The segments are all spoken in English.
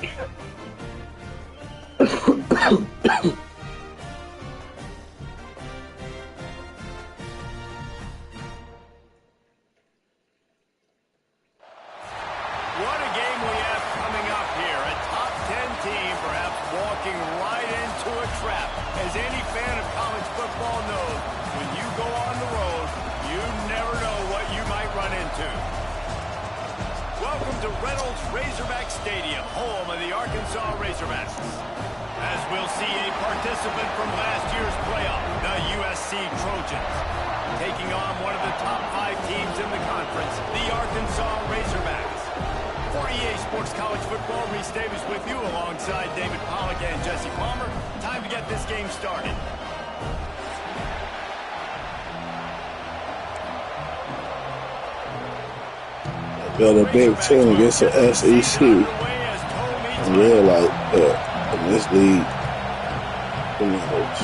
What a game we have coming up here. A top 10 team perhaps walking right into a trap. As any fan of college football knows, when you go on the road, you never know what you might run into. Welcome to Reynolds Razorback Stadium, home of the Arkansas Razorbacks. As we'll see a participant from last year's playoff, the USC Trojans, taking on one of the top 5 teams in the conference, the Arkansas Razorbacks. For EA Sports College Football, Reese Davis with you alongside David Pollack and Jesse Palmer. Time to get this game started. Got a Big Ten against the SEC. And they're like in this league, who knows?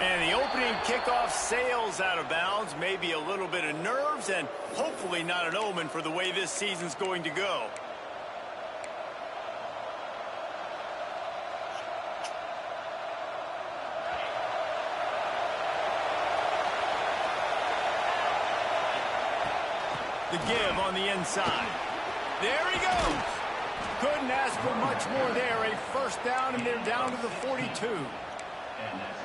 And the opening kickoff sails out of bounds. Maybe a little bit of nerves and hopefully not an omen for the way this season's going to go. The give on the inside. There he goes. Couldn't ask for much more there. A first down, and they're down to the 42.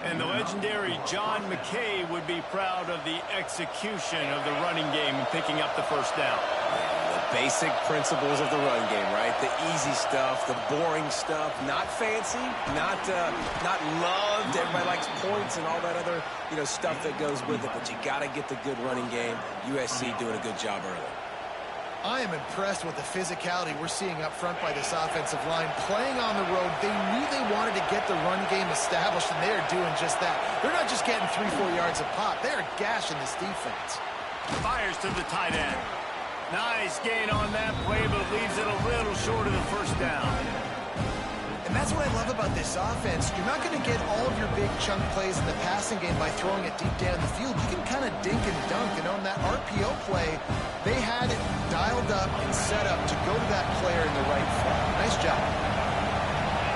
And the legendary John McKay would be proud of the execution of the running game and picking up the first down. The basic principles of the run game, right? The easy stuff, the boring stuff, not fancy, not loved. Everybody likes points and all that other, stuff that goes with it. But you got to get the good running game. USC doing a good job early. I am impressed with the physicality we're seeing up front by this offensive line. Playing on the road, they knew they wanted to get the run game established, and they are doing just that. They're not just getting 3-4 yards a pop. They are gashing this defense. Fires to the tight end. Nice gain on that play, but leaves it a little short of the first down. And that's what I love about this offense. You're not going to get all of your big chunk plays in the passing game by throwing it deep down the field. You can kind of dink and dunk. And on that RPO play, they had it dialed up and set up to go to that player in the right front. Nice job.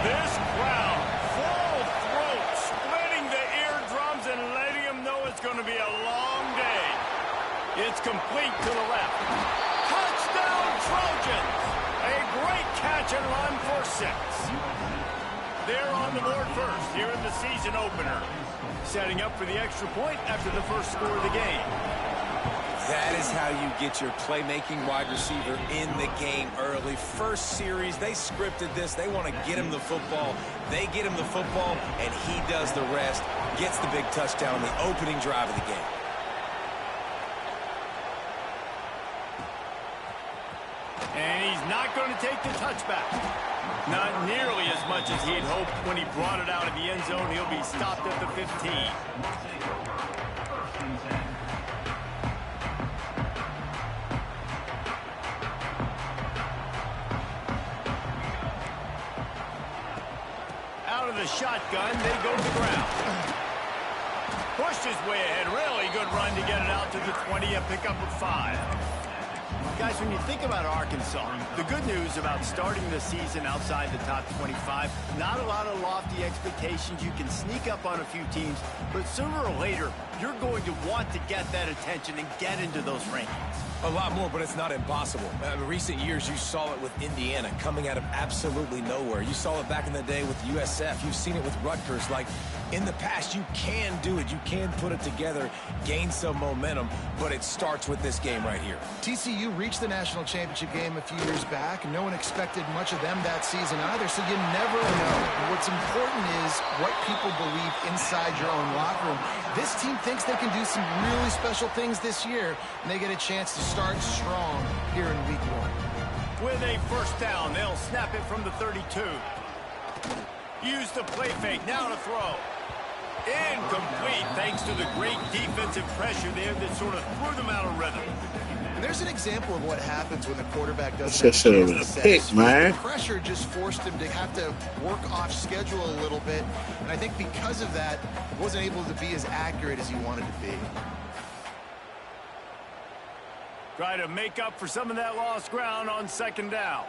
This crowd, full throat, splitting the eardrums and letting them know it's going to be a long day. It's complete to the left. Touchdown, Trojans! A great catch and run for 6. They're on the board first here in the season opener. Setting up for the extra point after the first score of the game. That is how you get your playmaking wide receiver in the game early. First series, they scripted this. They want to get him the football. They get him the football, and he does the rest. Gets the big touchdown on the opening drive of the game. And he's not going to take the touchback. Not nearly as much as he'd hoped when he brought it out of the end zone. He'll be stopped at the 15. Out of the shotgun, they go to the ground. Pushed his way ahead. Really good run to get it out to the 20 and pick up a 5. Guys, when you think about Arkansas, the good news about starting the season outside the top 25, not a lot of lofty expectations. You can sneak up on a few teams, but sooner or later, you're going to want to get that attention and get into those rankings. A lot more, but it's not impossible. In recent years, you saw it with Indiana coming out of absolutely nowhere. You saw it back in the day with USF. You've seen it with Rutgers. Like, in the past, you can do it. You can put it together, gain some momentum, but it starts with this game right here. TCU reached the national championship game a few years back, and no one expected much of them that season either, so you never know. What's important is what people believe inside your own locker room. This team thinks they can do some really special things this year, and they get a chance to start strong here in week 1. With a first down, they'll snap it from the 32. Use the play fake, now to throw. Incomplete, thanks to the great defensive pressure there that sort of threw them out of rhythm. And there's an example of what happens when the quarterback doesn't That's just a pick, man. Pressure just forced him to have to work off schedule a little bit, and I think because of that, wasn't able to be as accurate as he wanted to be. Try to make up for some of that lost ground on second down.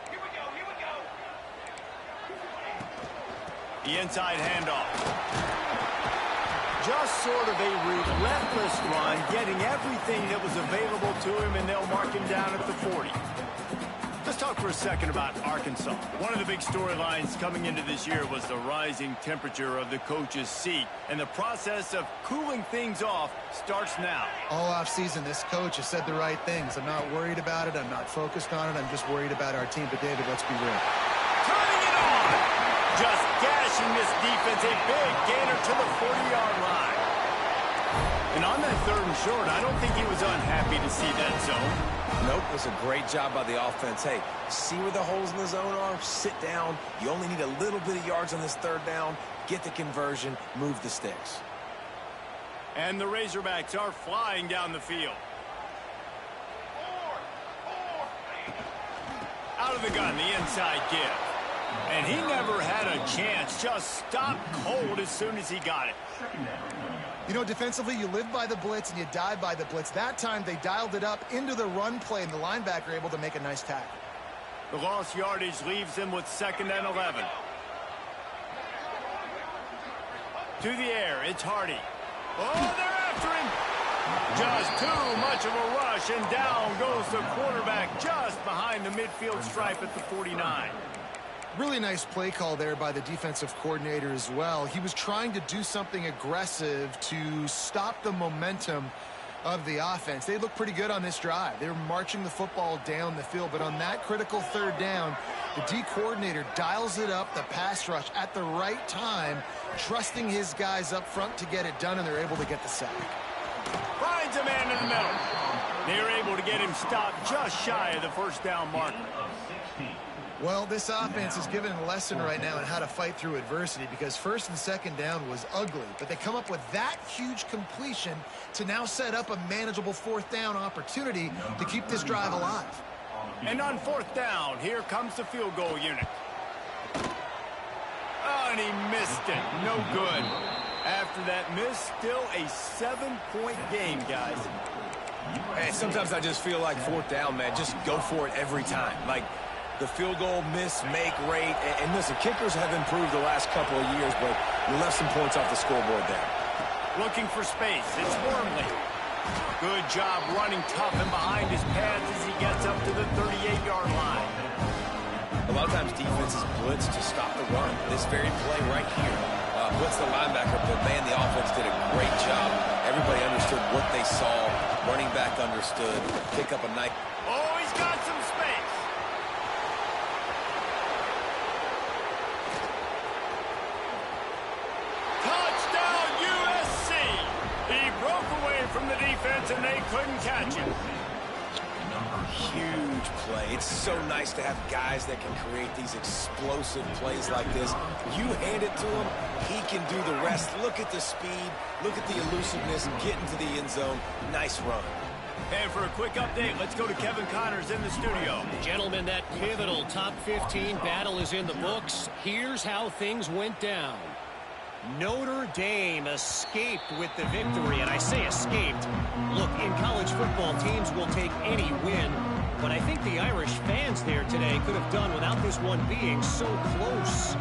Here we go, here we go. The inside handoff. Just sort of a relentless run, getting everything that was available to him, and they'll mark him down at the 40. Let's talk for a second about Arkansas. One of the big storylines coming into this year was the rising temperature of the coach's seat, and the process of cooling things off starts now. All offseason, this coach has said the right things. I'm not worried about it. I'm not focused on it. I'm just worried about our team. But, David, let's be real. Turning it on! Just gashing this defense, a big gainer to the 40-yard line. And on that 3rd and short, I don't think he was unhappy to see that zone. Nope, it was a great job by the offense. Hey, see where the holes in the zone are? Sit down. You only need a little bit of yards on this 3rd down. Get the conversion. Move the sticks. And the Razorbacks are flying down the field. Out of the gun, the inside give. And he never had a chance. Just stopped cold as soon as he got it. You know, defensively, you live by the blitz and you die by the blitz. That time, they dialed it up into the run play, and the linebacker able to make a nice tackle. The lost yardage leaves them with 2nd and 11. To the air, it's Hardy. Oh, they're after him. Just too much of a rush, and down goes the quarterback just behind the midfield stripe at the 49. Really nice play call there by the defensive coordinator as well. He was trying to do something aggressive to stop the momentum of the offense. They looked pretty good on this drive. They were marching the football down the field, but on that critical 3rd down, the D coordinator dials it up, the pass rush at the right time, trusting his guys up front to get it done, and they're able to get the sack. Finds a man in the middle. They're able to get him stopped just shy of the 1st down marker. Well, this offense is given a lesson right now on how to fight through adversity, because 1st and 2nd down was ugly, but they come up with that huge completion to now set up a manageable 4th down opportunity to keep this drive alive. And on 4th down, here comes the field goal unit. Oh, and he missed it. No good. After that miss, still a 7-point game, guys. Hey, sometimes I just feel like 4th down, man. Just go for it every time. Like, the field goal miss, make rate. And listen, kickers have improved the last couple of years, but you left some points off the scoreboard there. Looking for space. It's Wormley. Good job running tough and behind his pads as he gets up to the 38-yard line. A lot of times defenses blitz to stop the run. This very play right here blitz the linebacker, but man, the offense did a great job. Everybody understood what they saw. Running back understood. Pick up a nice... Oh, he's got some space. From the defense, and they couldn't catch him. Huge play. It's so nice to have guys that can create these explosive plays like this. You hand it to him, he can do the rest. Look at the speed, look at the elusiveness, get into the end zone. Nice run. And for a quick update, let's go to Kevin Connors in the studio. Gentlemen, that pivotal top 15 battle is in the books. Here's how things went down. Notre Dame escaped with the victory, and I say escaped. Look, in college football, teams will take any win, but I think the Irish fans there today could have done without this one being so close.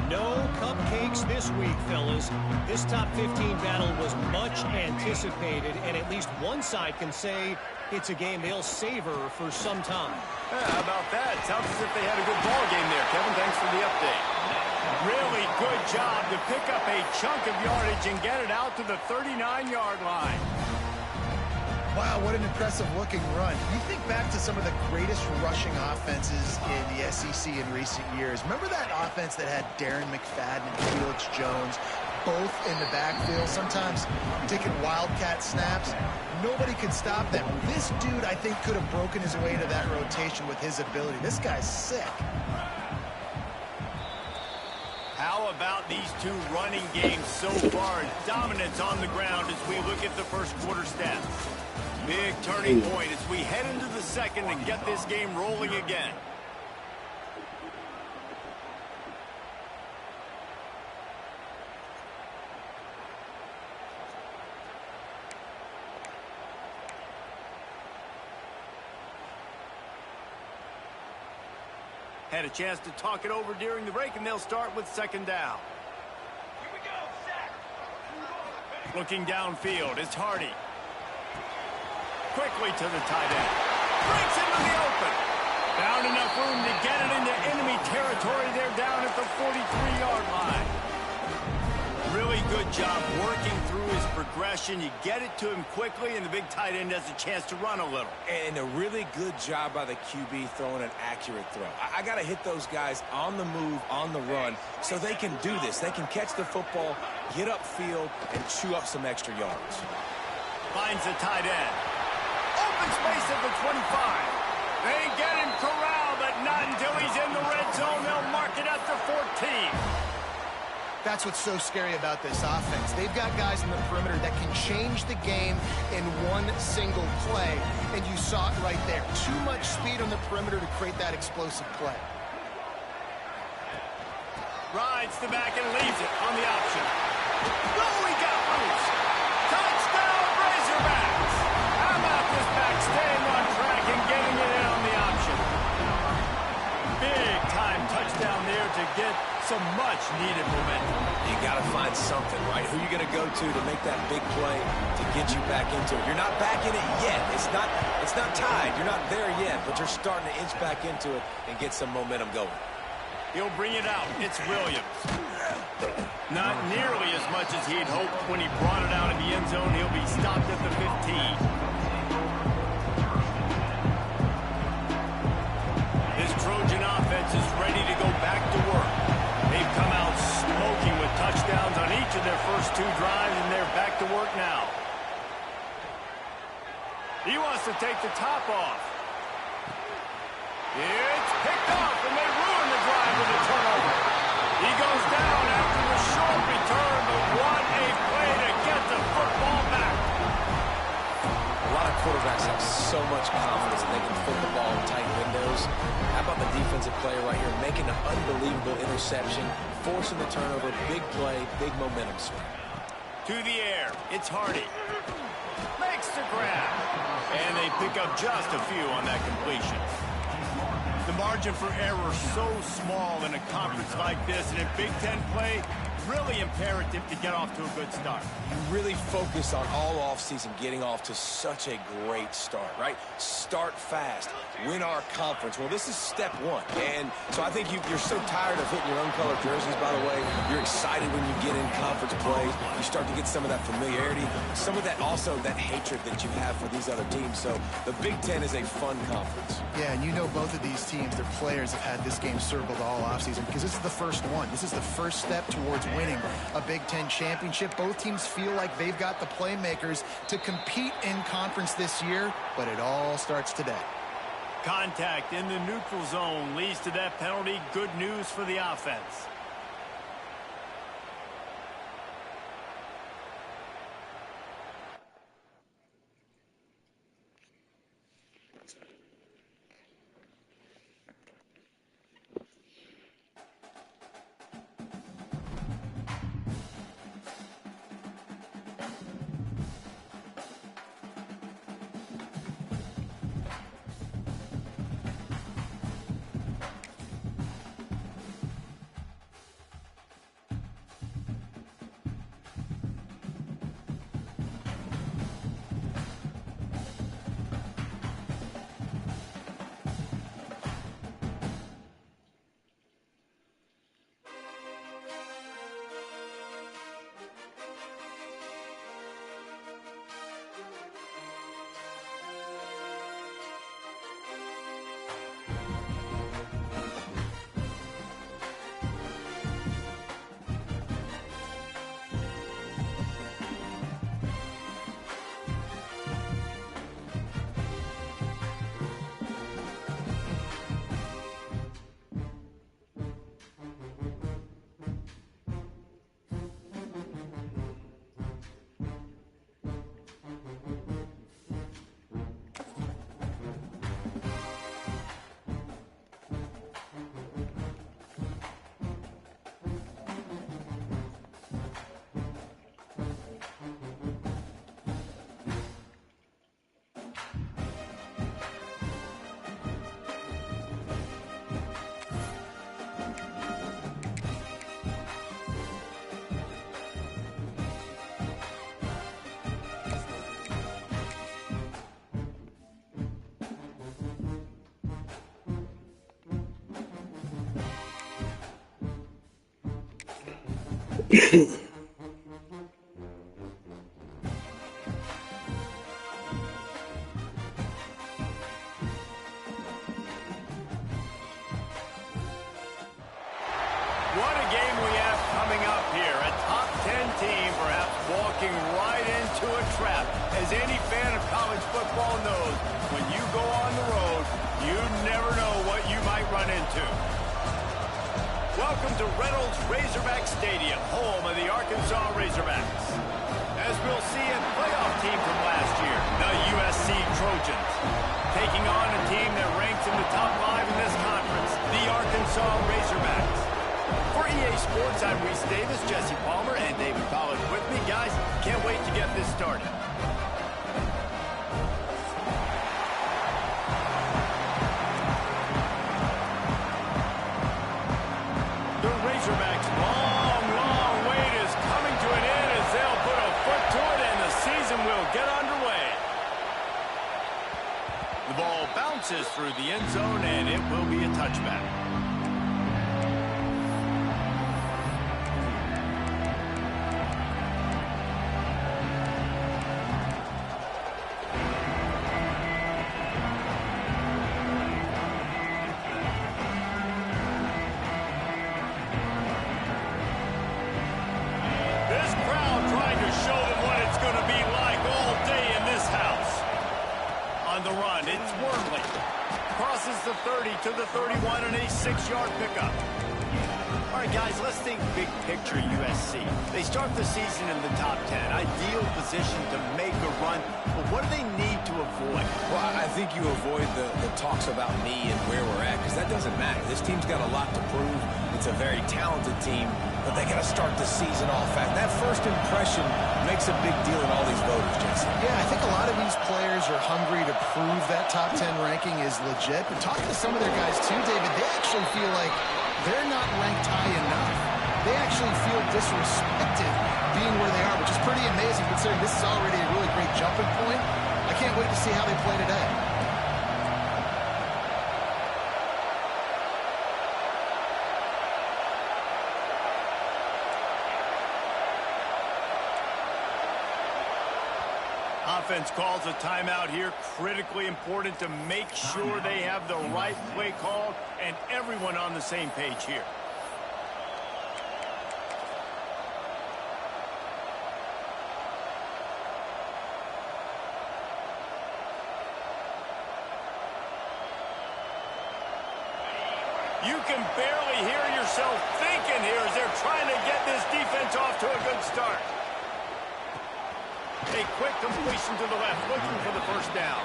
No cupcakes this week, fellas. This top 15 battle was much anticipated, and at least one side can say it's a game they'll savor for some time. Yeah, how about that? Sounds as if they had a good ball game there, Kevin. Thanks for the update. Really good job to pick up a chunk of yardage and get it out to the 39-yard line. Wow, what an impressive-looking run. You think back to some of the greatest rushing offenses in the SEC in recent years. Remember that offense that had Darren McFadden and Felix Jones both in the backfield, sometimes taking wildcat snaps? Nobody could stop them. This dude, I think, could have broken his way to that rotation with his ability. This guy's sick. How about these two running games so far? Dominance on the ground as we look at the first quarter stats. Big turning point as we head into the second and get this game rolling again. Had a chance to talk it over during the break, and they'll start with second down. Here we go, set. Looking downfield, it's Hardy. Quickly to the tight end. Breaks into the open. Found enough room to get it into enemy territory. They're down at the 43-yard line. Really good job working through his progression. You get it to him quickly, and the big tight end has a chance to run a little. And a really good job by the QB throwing an accurate throw. I got to hit those guys on the move, on the run, so they can do this. They can catch the football, get upfield, and chew up some extra yards. Finds the tight end. Open space at the 25. They get him corralled, but not until he's in the red zone. They'll mark it at the 14. That's what's so scary about this offense. They've got guys in the perimeter that can change the game in one single play, and you saw it right there. Too much speed on the perimeter to create that explosive play. Rides the back and leaves it on the option. Oh, he got loose. Touchdown, Razorbacks. How about this back staying on track and getting it in on the option? Big time touchdown there to get some much-needed momentum. You got to find something, right? Who you going to go to make that big play to get you back into it? You're not back in it yet. It's not tied. You're not there yet, but you're starting to inch back into it and get some momentum going. He'll bring it out. It's Williams. Not nearly as much as he'd hoped when he brought it out in the end zone. He'll be stopped at the 15. This Trojan offense is ready to go back to work. They've come out smoking with touchdowns on each of their first two drives, and they're back to work now. He wants to take the top off. It's picked off, and they ruin the drive with a turnover. He goes down after the short return, but what a play to get the football back. A lot of quarterbacks have so much confidence that they can fit the ball in tight windows. How about the defensive player right here making an unbelievable interception, forcing the turnover, big play, big momentum swing. To the air, it's Hardy. Makes the grab. And they pick up just a few on that completion. The margin for error so small in a conference like this, and in Big Ten play, really imperative to get off to a good start. You really focus on all offseason getting off to such a great start, right? Start fast. Win our conference. Well, this is step one. And so I think you're so tired of hitting your own color jerseys, by the way. You're excited when you get in conference play. You start to get some of that familiarity, some of that also that hatred that you have for these other teams. So the Big Ten is a fun conference. Yeah, and you know both of these teams, their players have had this game circled all offseason because this is the first one. This is the first step towards winning a Big Ten championship. Both teams feel like they've got the playmakers to compete in conference this year, but it all starts today. Contact in the neutral zone leads to that penalty. Good news for the offense. What a game we have coming up here. A top 10 team perhaps walking right into a trap. As any fan of college football knows, when you go on the road, you never know what you might run into. Welcome to Reynolds Razorback Stadium, home of the Arkansas Razorbacks. As we'll see, a playoff team from last year, the USC Trojans, taking on a team that ranks in the top 5 in this conference, the Arkansas Razorbacks. For EA Sports, I'm Reese Davis, Jesse Palmer, and David Collins with me. Guys, can't wait to get this started. The Razorbacks' long wait is coming to an end as they'll put a foot to it and the season will get underway. The ball bounces through the end zone and it will be a touchback. It's Wormley. Crosses the 30 to the 31 and a 6-yard pickup. All right, guys, let's think big picture USC. They start the season in the top 10. Ideal position to make a run. But what do they need to avoid? Well, I think you avoid the talks about me and where we're at, because that doesn't matter. This team's got a lot to prove. It's a very talented team, but they got to start the season off fast. That first impression makes a big deal in all these voters, Jesse. Yeah, I think a lot of these players are hungry to prove that top 10 ranking is legit. But talking to some of their guys too, David, they actually feel like they're not ranked high enough. They actually feel disrespected being where they are, which is pretty amazing considering this is already a really great jumping point. I can't wait to see how they play today. Offense calls a timeout here. Critically important to make sure they have the right play called and everyone on the same page here. You can barely hear yourself thinking here as they're trying to get this defense off to a good start. A quick completion to the left, looking for the first down.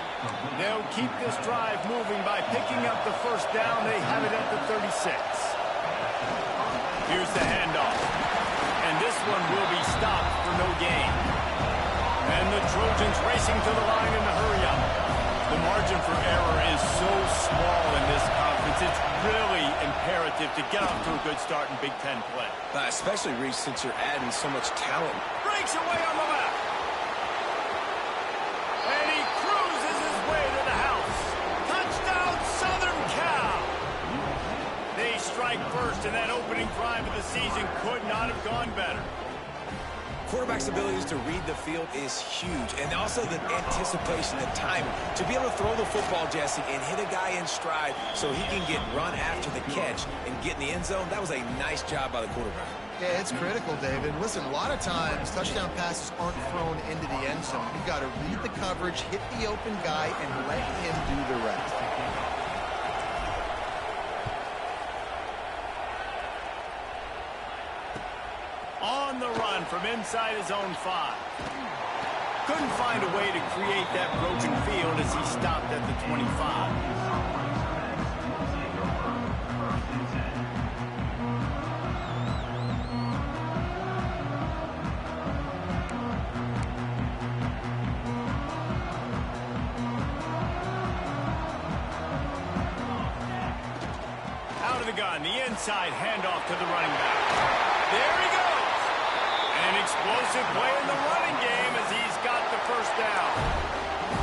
They'll keep this drive moving by picking up the first down. They have it at the 36. Here's the handoff. And this one will be stopped for no gain. And the Trojans racing to the line in the hurry-up. The margin for error is so small in this conference. It's really imperative to get off to a good start in Big Ten play. Especially, Reese, since you're adding so much talent. Breaks away on the left. And he cruises his way to the house. Touchdown, Southern Cal. They strike first, and that opening drive of the season could not have gone better. Quarterback's abilities to read the field is huge, and also the anticipation, the timing. To be able to throw the football, Jesse, and hit a guy in stride so he can get run after the catch and get in the end zone, that was a nice job by the quarterback. Yeah, it's critical, David. Listen, a lot of times touchdown passes aren't thrown into the end zone. You've got to read the coverage, hit the open guy, and let him do the rest. On the run from inside his own 5. Couldn't find a way to create that broken field as he stopped at the 25. Out of the gun, the inside handoff to the running back. There he goes. An explosive play in the running game as he's got the first down.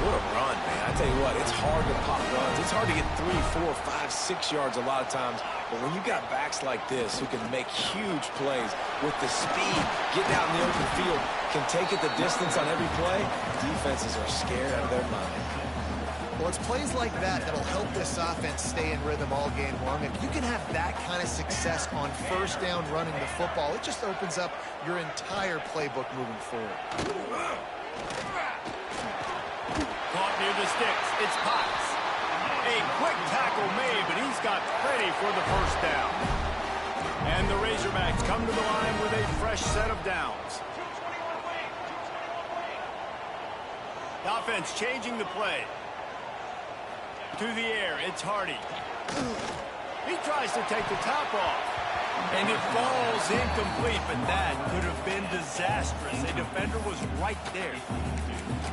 What a run, man. I tell you what, it's hard to pop runs. It's hard to get 3, 4, 5, 6 yards a lot of times. But when you got backs like this who can make huge plays with the speed, getting out in the open field, can take it the distance on every play, defenses are scared out of their mind. Well, it's plays like that that'll help this offense stay in rhythm all game long. If you can have that kind of success on first down running the football, it just opens up your entire playbook moving forward. Caught near the sticks. It's Potts. A quick tackle made, but he's got plenty for the first down. And the Razorbacks come to the line with a fresh set of downs. The offense changing the play. To the air, it's Hardy. He tries to take the top off. And it falls incomplete, but that could have been disastrous. A defender was right there.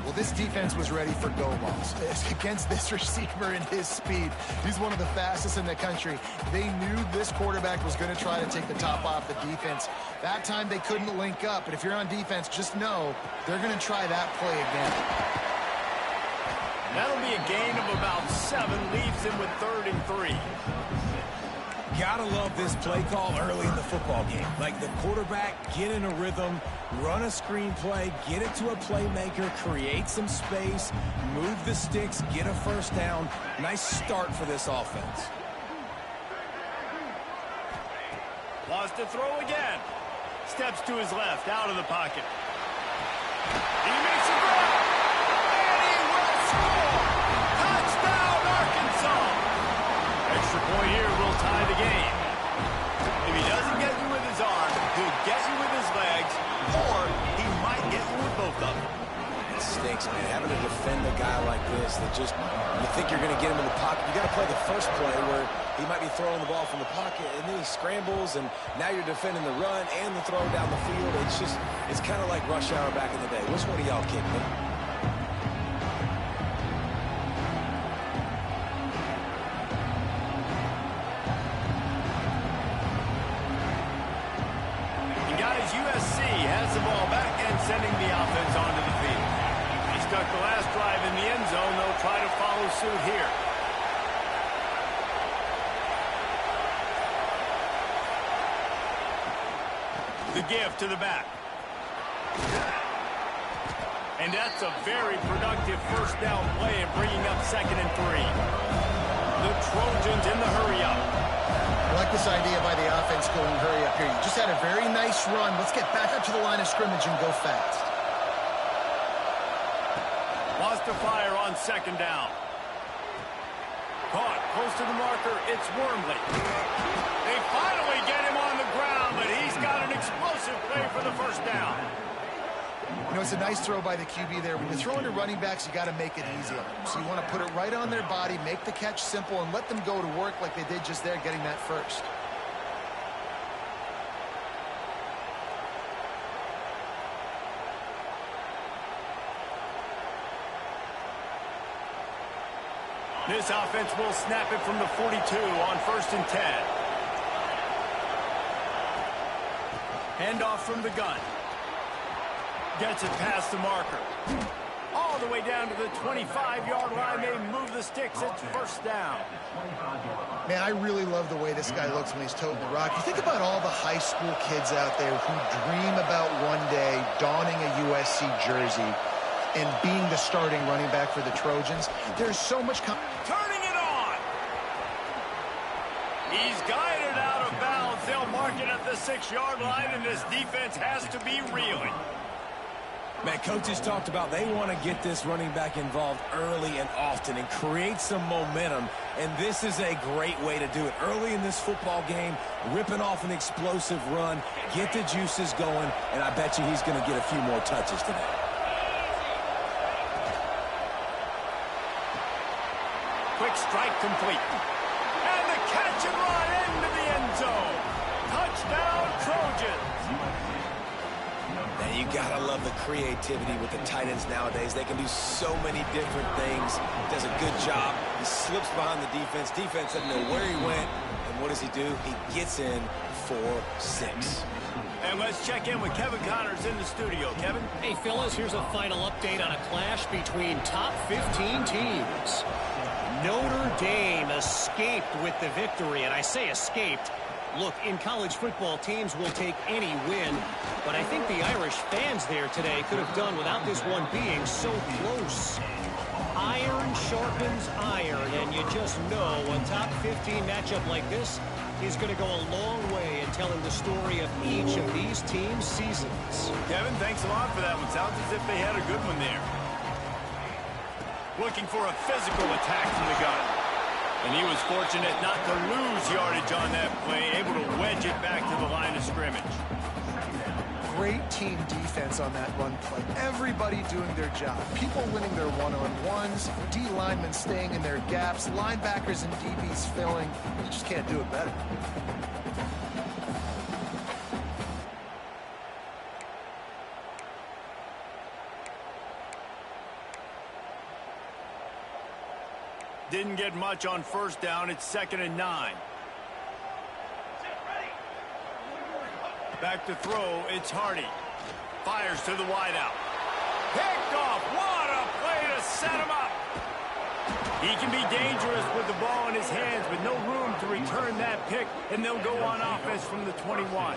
Well, this defense was ready for go balls. Against this receiver and his speed, he's one of the fastest in the country. They knew this quarterback was going to try to take the top off the defense. That time they couldn't link up, but if you're on defense, just know they're going to try that play again. That'll be a gain of about 7, leaves him with 3rd and 3. Gotta love this play call early in the football game. Like the quarterback, get in a rhythm, run a screen play, get it to a playmaker, create some space, move the sticks, get a first down. Nice start for this offense. Lost to throw again. Steps to his left, out of the pocket. He makes a grab. And he will score. Touchdown, Arkansas. Extra point here will tie the game. If he doesn't get you with his arm, he'll get you with his legs, or he might get you with both of them. It stinks, man. Having to defend a guy like this that just, you think you're going to get him in the pocket. You got to play the first play where he might be throwing the ball from the pocket, and then he scrambles, and now you're defending the run and the throw down the field. It's kind of like rush hour back in the day. Which one of y'all kicked me? USC has the ball back and sending the offense onto the field. He stuck the last drive in the end zone. They'll try to follow suit here. The give to the back. And that's a very productive first down play and bringing up 2nd and 3. The Trojans in the hurry up. I like this idea by the offense going hurry up here. You just had a very nice run. Let's get back up to the line of scrimmage and go fast. Lost to fire on 2nd down. Caught close to the marker. It's Wormley. They finally get him on the ground, but he's got an explosive play for the first down. You know, it's a nice throw by the QB there. When you're throwing to running backs, you got to make it easy. So you want to put it right on their body, make the catch simple, and let them go to work like they did just there, getting that first. This offense will snap it from the 42 on 1st and 10. Handoff from the gun. Gets it past the marker. All the way down to the 25-yard line. They move the sticks. It's first down. Man, I really love the way this guy looks when he's toting the rock. You think about all the high school kids out there who dream about one day donning a USC jersey and being the starting running back for the Trojans. There's so much... Turning it on. He's guided out of bounds. They'll mark it at the 6-yard line, and this defense has to be reeling. Man, coaches talked about they want to get this running back involved early and often and create some momentum, and this is a great way to do it. Early in this football game, ripping off an explosive run, get the juices going, and I bet you he's going to get a few more touches today. Quick strike complete. And the catch and run into the end zone. Touchdown, Trojans. And you gotta love the creativity with the tight ends nowadays. They can do so many different things. Does a good job. He slips behind the defense. Defense doesn't know where he went. And what does he do? He gets in, 4-6. And let's check in with Kevin Connors in the studio. Kevin? Hey, fellas, here's a final update on a clash between top 15 teams. Notre Dame escaped with the victory, and I say escaped. Look, in college football, teams will take any win, but I think the Irish fans there today could have done without this one being so close. Iron sharpens iron, and you just know a top 15 matchup like this is going to go a long way in telling the story of each of these teams' seasons. Kevin, thanks a lot for that one. Sounds as if they had a good one there. Looking for a physical attack from the gun. And he was fortunate not to lose yardage on that play, able to wedge it back to the line of scrimmage. Great team defense on that run play. Everybody doing their job. People winning their one-on-ones, D linemen staying in their gaps, linebackers and DBs filling. You just can't do it better. Didn't get much on first down. It's 2nd and 9. Back to throw. It's Hardy. Fires to the wideout. Picked off. What a play to set him up. He can be dangerous with the ball in his hands, but no room to return that pick, and they'll go on offense from the 21.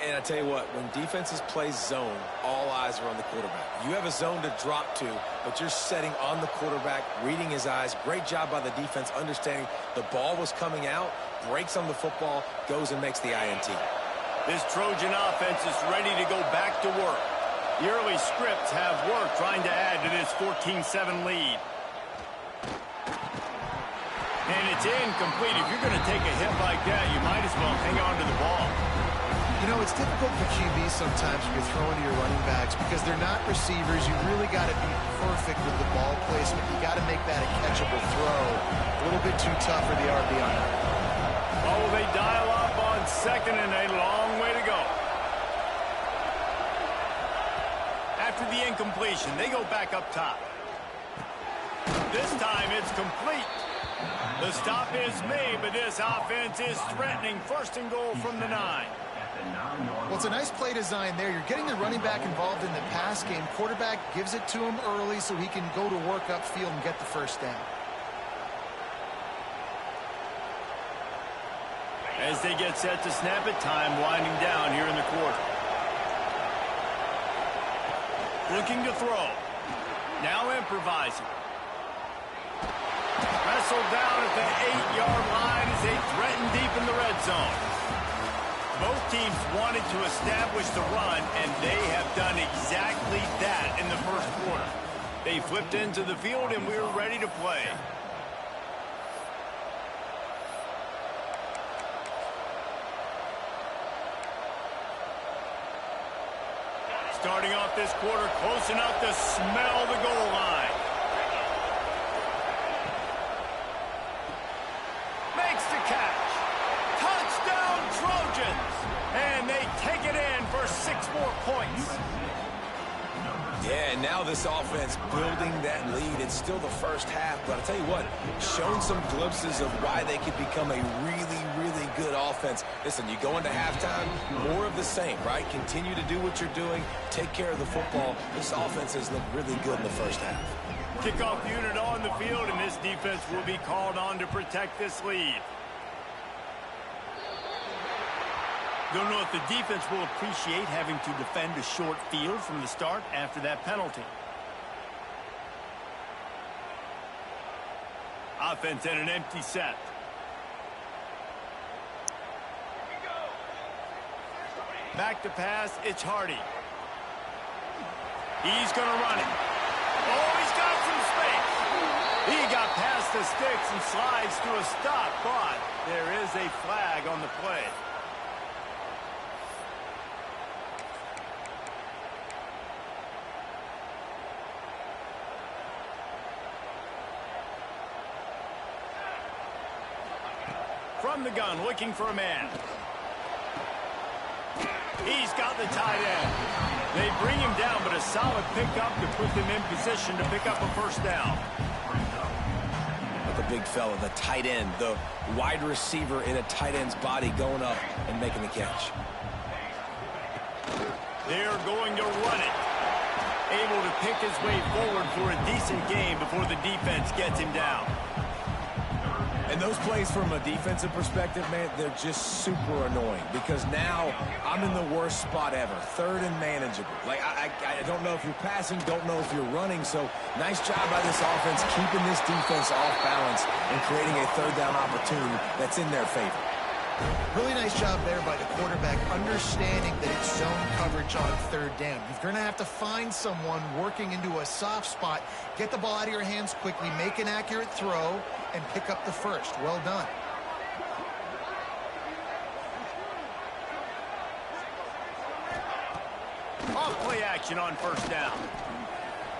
And I tell you what, when defenses play zone, all eyes are on the quarterback. You have a zone to drop to, but you're setting on the quarterback, reading his eyes. Great job by the defense, understanding the ball was coming out, breaks on the football, goes and makes the INT. This Trojan offense is ready to go back to work. The early scripts have worked trying to add to this 14-7 lead. And it's incomplete. If you're going to take a hit like that, you might as well hang on to the ball. You know, it's difficult for QBs sometimes when you're throwing to your running backs because they're not receivers. You really got to be perfect with the ball placement. You got to make that a catchable throw. A little bit too tough for the RB on that. Oh, they dial up on 2nd and a long way to go. After the incompletion, they go back up top. This time it's complete. The stop is made, but this offense is threatening. 1st and goal from the 9. Well, it's a nice play design there. You're getting the running back involved in the pass game. Quarterback gives it to him early so he can go to work upfield and get the first down. As they get set to snap it, time winding down here in the quarter. Looking to throw. Now improvising. Wrestled down at the 8-yard line as they threaten deep in the red zone. Both teams wanted to establish the run, and they have done exactly that in the first quarter. They flipped into the field, and we were ready to play. Starting off this quarter, close enough to smell the goal line. Makes the catch. Touchdown, Trojans. And they take it in for 6 more points. Yeah, and now this offense building that lead. It's still the first half, but I'll tell you what, shown some glimpses of why they could become a really, really good offense. Listen, you go into halftime, more of the same, right? Continue to do what you're doing, take care of the football. This offense has looked really good in the first half. Kickoff unit on the field, and this defense will be called on to protect this lead. Don't know if the defense will appreciate having to defend a short field from the start after that penalty. Offense in an empty set. Back to pass, it's Hardy. He's going to run it. Oh, he's got some space. He got past the sticks and slides to a stop, but there is a flag on the play. From the gun, looking for a man. He's got the tight end. They bring him down, but a solid pickup to put them in position to pick up a first down. the big fella, the tight end, the wide receiver in a tight end's body going up and making the catch. They're going to run it. Able to pick his way forward for a decent gain before the defense gets him down. And those plays from a defensive perspective, man, they're just super annoying because now I'm in the worst spot ever, third and manageable. Like, I don't know if you're passing, don't know if you're running, so nice job by this offense keeping this defense off balance and creating a third down opportunity that's in their favor. Really nice job there by the quarterback, understanding that it's zone coverage on third down. You're going to have to find someone working into a soft spot, get the ball out of your hands quickly, make an accurate throw, and pick up the first. Well done. Off play action on first down.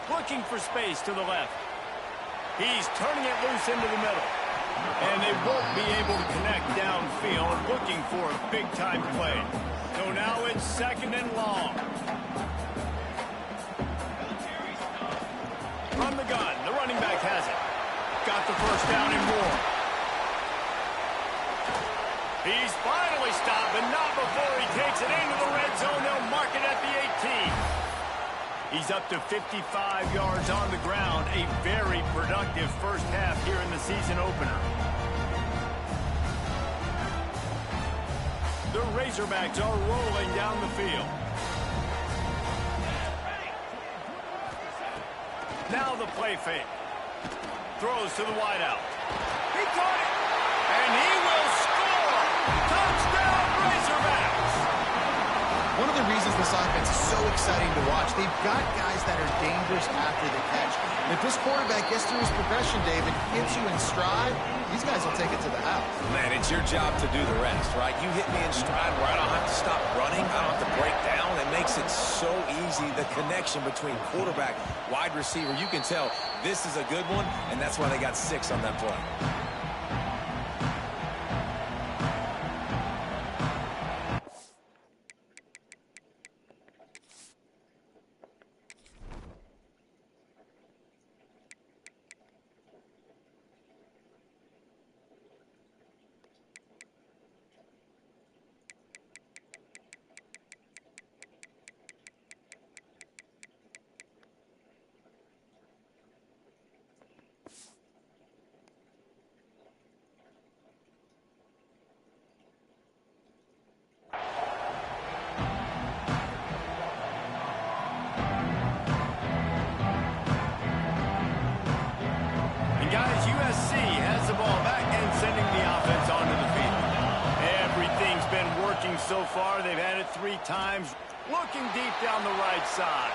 Looking for space to the left. He's turning it loose into the middle. And they won't be able to connect downfield, looking for a big-time play. So now it's second and long. From the gun, the running back has it. Got the first down and more. He's finally stopped, but not before he takes it into the red zone. They'll mark it at the 18. He's up to 55 yards on the ground. A very productive first half here in the season opener. The Razorbacks are rolling down the field. Now the play fake. Throws to the wideout. He caught it. And he will score. Touchdown Razorbacks. One of the reasons this offense is so exciting to watch, they've got guys that are dangerous after the catch. And if this quarterback gets through his progression, David, hits you in stride, these guys will take it to the house. Man, it's your job to do the rest, right? You hit me in stride where I don't have to stop running. I don't have to break down. It makes it so easy, the connection between quarterback, wide receiver. You can tell this is a good one, and that's why they got 6 on that play. So far, they've had it 3 times. Looking deep down the right side.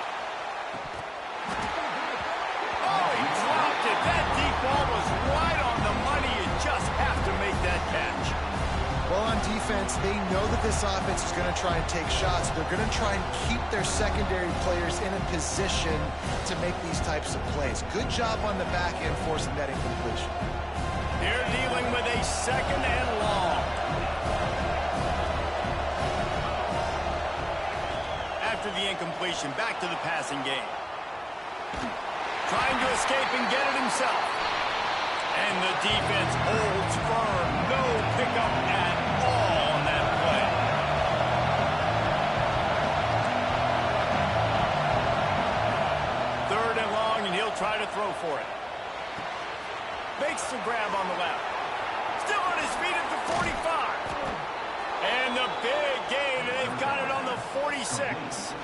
Oh, he dropped it. That deep ball was right on the money. You just have to make that catch. Well, on defense, they know that this offense is going to try and take shots. They're going to try and keep their secondary players in a position to make these types of plays. Good job on the back end forcing that incompletion. They're dealing with a second and long. After the incompletion, back to the passing game. Trying to escape and get it himself. And the defense holds firm. No pickup at all on that play. Third and long, and he'll try to throw for it. Makes the grab on the left. Still on his feet at the 45. And the big gain, and they've got it on the 46.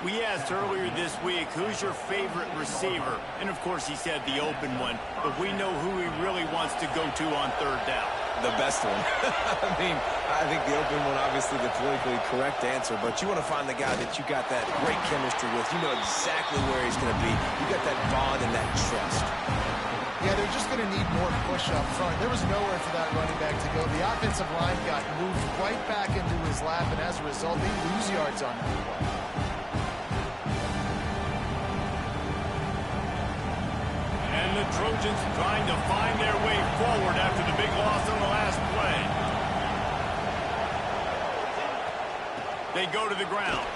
We asked earlier this week, who's your favorite receiver? And, of course, he said the open one. But we know who he really wants to go to on third down. The best one. I think the open one, obviously the politically correct answer. But you want to find the guy that you got that great chemistry with. You know exactly where he's going to be. You got that bond and that trust. Yeah, they're just going to need more push up front. There was nowhere for that running back to go. The offensive line got moved right back into his lap, and as a result, they lose yards on that play. And the Trojans trying to find their way forward after the big loss on the last play. They go to the ground.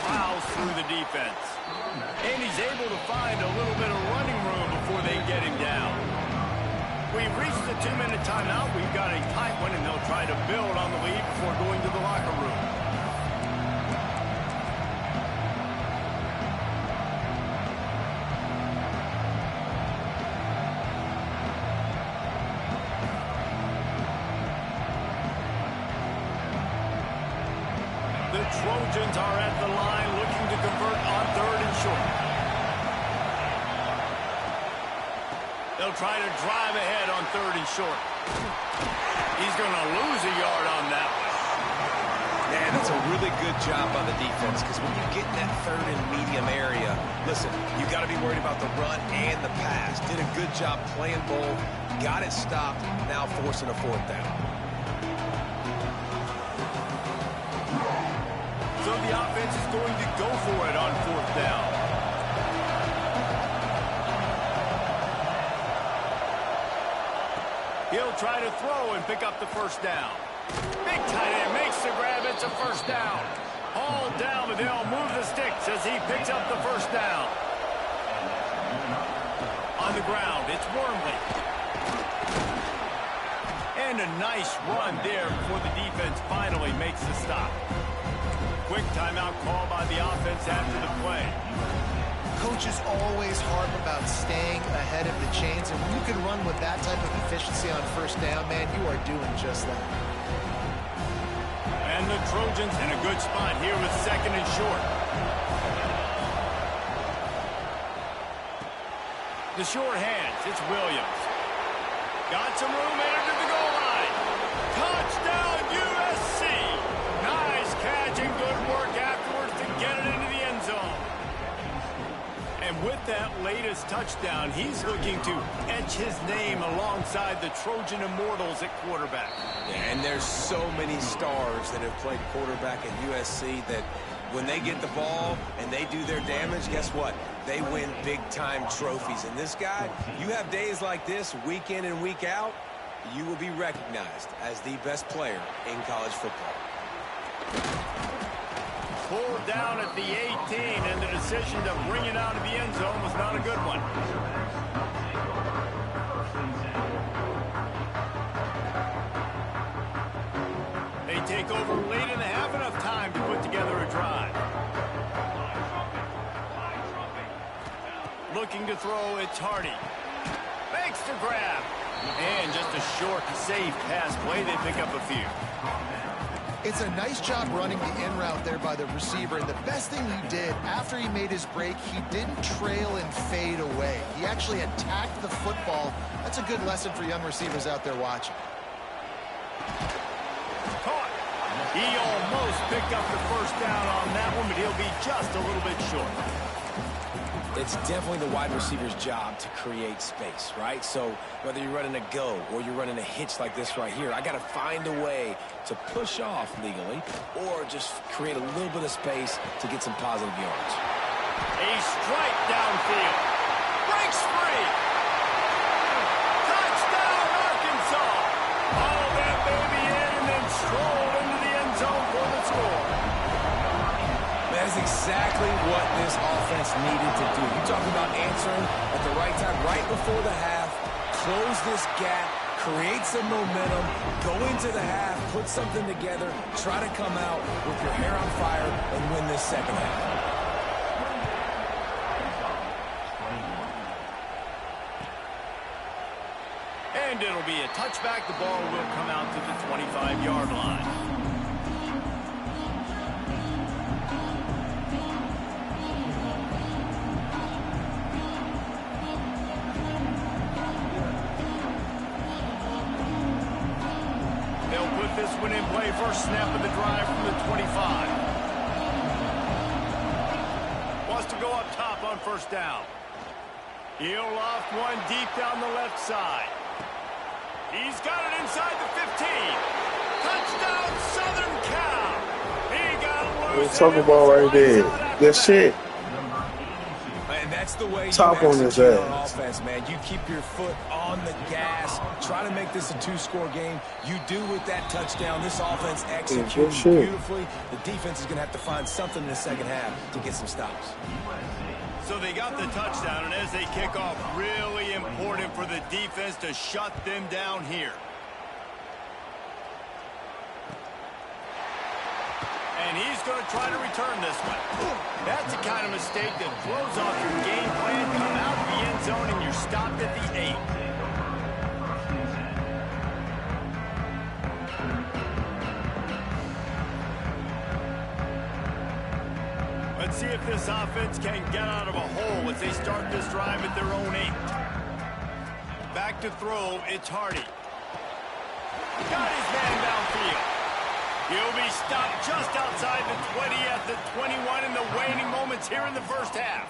Plows through the defense. And he's able to find a little bit of running room before they get him down. We've reached the 2-minute timeout. We've got a tight one, and they'll try to build on the lead before going to the locker room. The Trojans are at the line looking to convert on 3rd and short. They'll try to drive ahead on 3rd and short. He's going to lose a yard on that one. Man, that's a really good job by the defense, because when you get in that 3rd and medium area, listen, you got to be worried about the run and the pass. Did a good job playing both, got it stopped, now forcing a 4th down. So the offense is going to go for it on 4th down. He'll try to throw and pick up the 1st down. Big tight end makes the grab. It's a 1st down. Hauled down, but they'll move the sticks as he picks up the 1st down. On the ground, it's Wormley. And a nice run there before the defense finally makes the stop. Quick timeout call by the offense after the play. Coaches always harp about staying ahead of the chains, and when you can run with that type of efficiency on 1st down, man, you are doing just that. And the Trojans in a good spot here with 2nd and short. The short hands, it's Williams. Got some room into the goal line. Touchdown, USC! Nice catch and good work afterwards to get it into the end zone. And with that latest touchdown, he's looking to etch his name alongside the Trojan Immortals at quarterback. Yeah, and there's so many stars that have played quarterback at USC that when they get the ball and they do their damage, guess what? They win big-time trophies. And this guy, you have days like this, week in and week out, you will be recognized as the best player in college football. Pulled down at the 18, and the decision to bring it out of the end zone was not a good one. They take over late in the half, enough time to put together a drive. Looking to throw, it's Hardy. Makes the grab. And just a short, safe pass play. They pick up a few. It's a nice job running the in route there by the receiver, and the best thing he did after he made his break, he didn't trail and fade away. He actually attacked the football. That's a good lesson for young receivers out there watching. Caught. He almost picked up the 1st down on that one, but he'll be just a little bit short. It's definitely the wide receiver's job to create space, right? So whether you're running a go or you're running a hitch like this right here, I got to find a way to push off legally or just create a little bit of space to get some positive yards. A strike downfield. Breaks free. Touchdown, Arkansas. All that baby in and then strolled into the end zone for the score. That's exactly what this offense needed to do. You talk about answering at the right time, right before the half, close this gap, create some momentum, go into the half, put something together, try to come out with your hair on fire and win this 2nd half. And it'll be a touchback. The ball will come out to the 25-yard line. This one in play, first snap of the drive from the 25. Wants to go up top on 1st down. He'll loft one deep down the left side. He's got it inside the 15. Touchdown, Southern Cal. He got loose. Talk about right there. That's it. And That's the way top you on his execute on ass. offense, man. You keep your foot on the gas. Try to make this a two-score game. You do with that touchdown. This offense executing shit. beautifully. The defense is going to have to find something in the second half to get some stops. So they got the touchdown, and as they kick off, really important for the defense to shut them down here. And he's going to try to return this one. That's the kind of mistake that throws off your game plan. Come out of the end zone, and you're stopped at the 8. Let's see if this offense can get out of a hole as they start this drive at their own 8. Back to throw, it's Hardy. Got his man downfield. He'll be stopped just outside the 20 at the 21 in the waning moments here in the first half.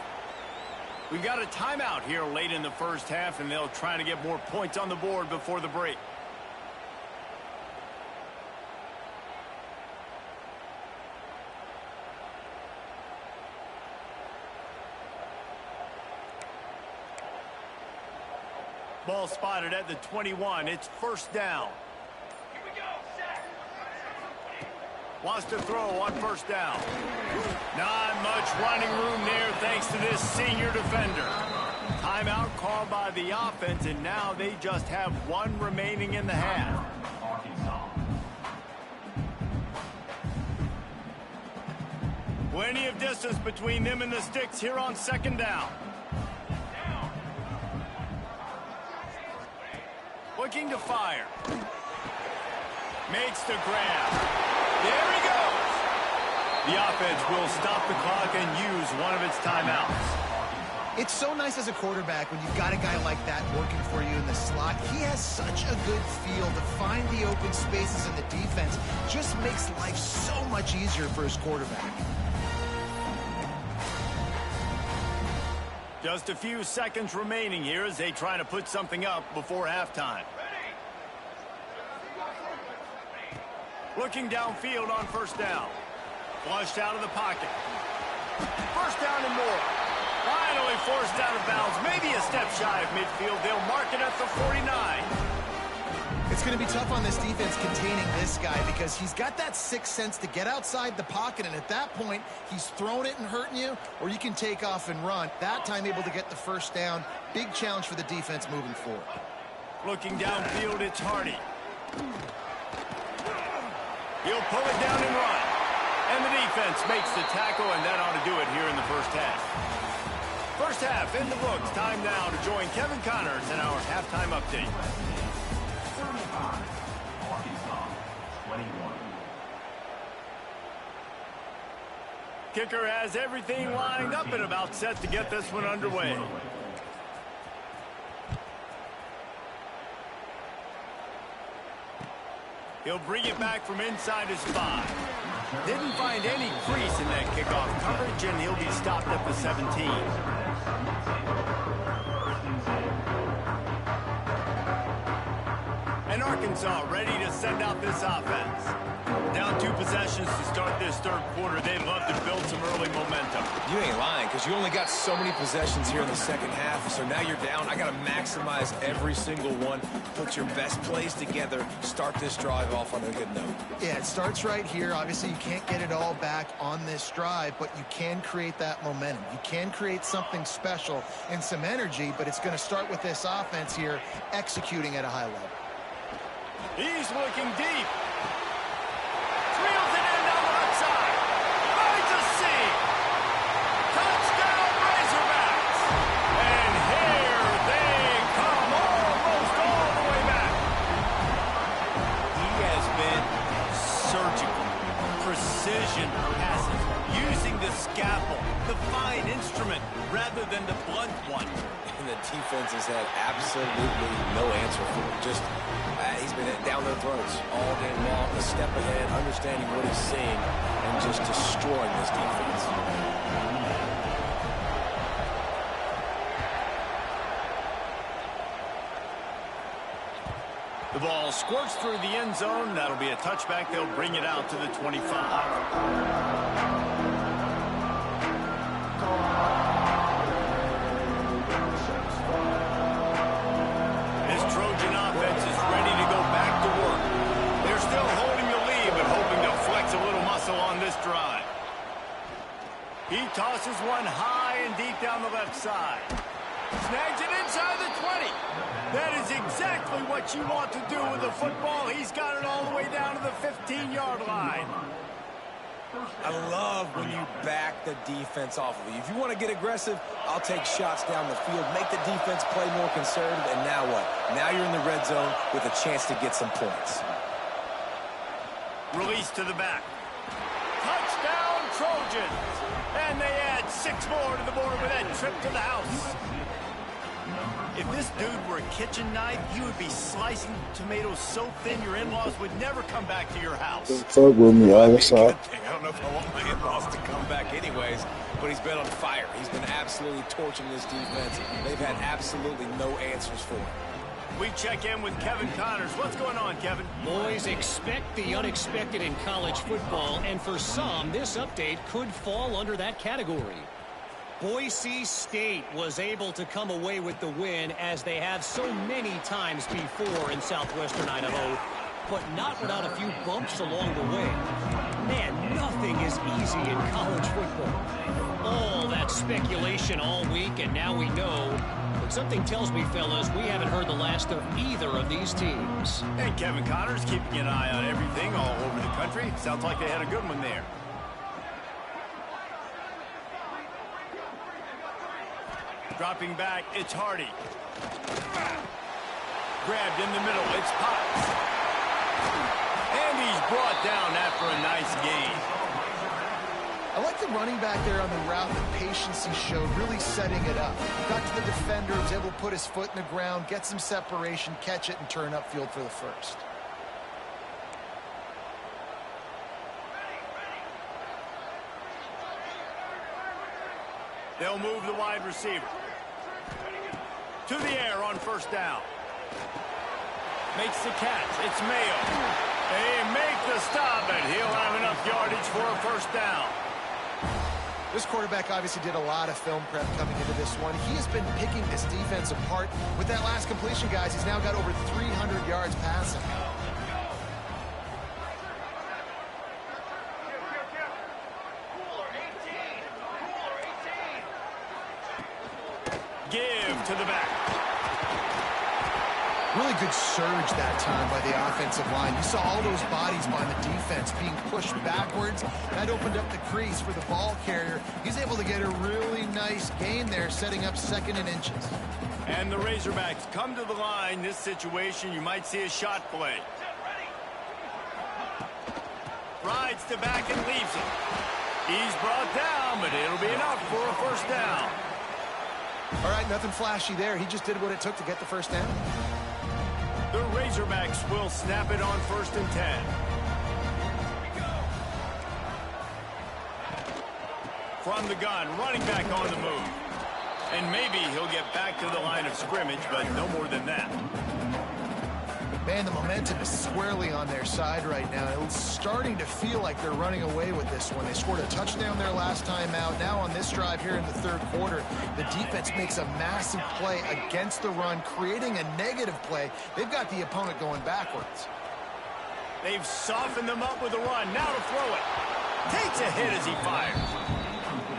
We've got a timeout here late in the first half, and they'll try to get more points on the board before the break. Ball spotted at the 21. It's first down. Here we go, Zach. Wants to throw on first down. Not much running room there thanks to this senior defender. Timeout called by the offense, and now they just have one remaining in the half. Plenty of distance between them and the sticks here on second down. Looking to fire. Makes the grab. There he goes. The offense will stop the clock and use one of its timeouts. It's so nice as a quarterback when you've got a guy like that working for you in the slot. He has such a good feel to find the open spaces in the defense. Just makes life so much easier for his quarterback. Just a few seconds remaining here as they try to put something up before halftime. Looking downfield on first down. Flushed out of the pocket. First down and more. Finally forced out of bounds. Maybe a step shy of midfield. They'll mark it at the 49. It's going to be tough on this defense containing this guy because he's got that sixth sense to get outside the pocket, and at that point, he's throwing it and hurting you, or you can take off and run. That time able to get the first down. Big challenge for the defense moving forward. Looking downfield, it's Hardy. He'll pull it down and run. And the defense makes the tackle, and that ought to do it here in the first half. First half in the books. Time now to join Kevin Connors in our halftime update. Kicker has everything lined up and about set to get this one underway. He'll bring it back from inside his 5. Didn't find any crease in that kickoff coverage, and he'll be stopped at the 17. And Arkansas ready to send out this offense. Down 2 possessions to start this third quarter. They'd love to build some early momentum. You ain't lying, because you only got so many possessions here in the second half, so now you're down. I got to maximize every single one. Put your best plays together. Start this drive off on a good note. Yeah, it starts right here. Obviously, you can't get it all back on this drive, but you can create that momentum. You can create something special and some energy, but it's going to start with this offense here executing at a high level. He's looking deep. Reels it in down the left side. Finds a seam. Touchdown, Razorbacks. And here they come, almost all the way back. He has been surgical. Precision passes. Using the scalpel, the fine instrument, rather than the blunt one. And the defense has had absolutely no answer for it. Just, he's been down their throats all day long, a step ahead, understanding what he's seeing, and just destroying this defense. The ball squirts through the end zone. That'll be a touchback. They'll bring it out to the 25. one high and deep down the left side. Snags it inside the 20. That is exactly what you want to do with the football. He's got it all the way down to the 15-yard line. I love when you back the defense off of you. If you want to get aggressive, I'll take shots down the field, make the defense play more conservative, and now what? Now you're in the red zone with a chance to get some points. Release to the back. Touchdown, Trojans. And they add 6 more to the board with that trip to the house. If this dude were a kitchen knife, you would be slicing tomatoes so thin your in-laws would never come back to your house. Fuck with me, Arkansas. I don't know if I want my in-laws to come back anyways, but he's been on fire. He's been absolutely torching this defense. They've had absolutely no answers for him. We check in with Kevin Connors. What's going on, Kevin? Boys, expect the unexpected in college football, and for some, this update could fall under that category. Boise State was able to come away with the win, as they have so many times before in southwestern Idaho, but not without a few bumps along the way. Man, nothing is easy in college football. All that speculation all week, and now we know. But something tells me, fellas, we haven't heard the last of either of these teams. And Kevin Connors keeping an eye on everything all over the country. Sounds like they had a good one there. Dropping back, it's Hardy. Grabbed in the middle, it's Potts. And he's brought down after a nice gain. I like the running back there on the route, the patience he showed, really setting it up. Got to the defender, was able to put his foot in the ground, get some separation, catch it, and turn upfield for the first. They'll move the wide receiver. To the air on first down. Makes the catch. It's Mayo. They make the stop, and he'll have enough yardage for a first down. This quarterback obviously did a lot of film prep coming into this one. He has been picking this defense apart. With that last completion, guys, he's now got over 300 yards passing. Give to the back. Really good surge that time by the offensive line. You saw all those bodies by the defense being pushed backwards. That opened up the crease for the ball carrier. He's able to get a really nice gain there, setting up 2nd and inches. And the Razorbacks come to the line. This situation, you might see a shot play. Rides to back and leaves it. He's brought down, but it'll be enough for a first down. All right, nothing flashy there. He just did what it took to get the first down. The Razorbacks will snap it on 1st and 10. From the gun, running back on the move. And maybe he'll get back to the line of scrimmage, but no more than that. Man, the momentum is squarely on their side right now. It's starting to feel like they're running away with this one. They scored a touchdown their last time out. Now on this drive here in the 3rd quarter, the defense makes a massive play against the run, creating a negative play. They've got the opponent going backwards. They've softened them up with a run. Now to throw it. Takes a hit as he fires.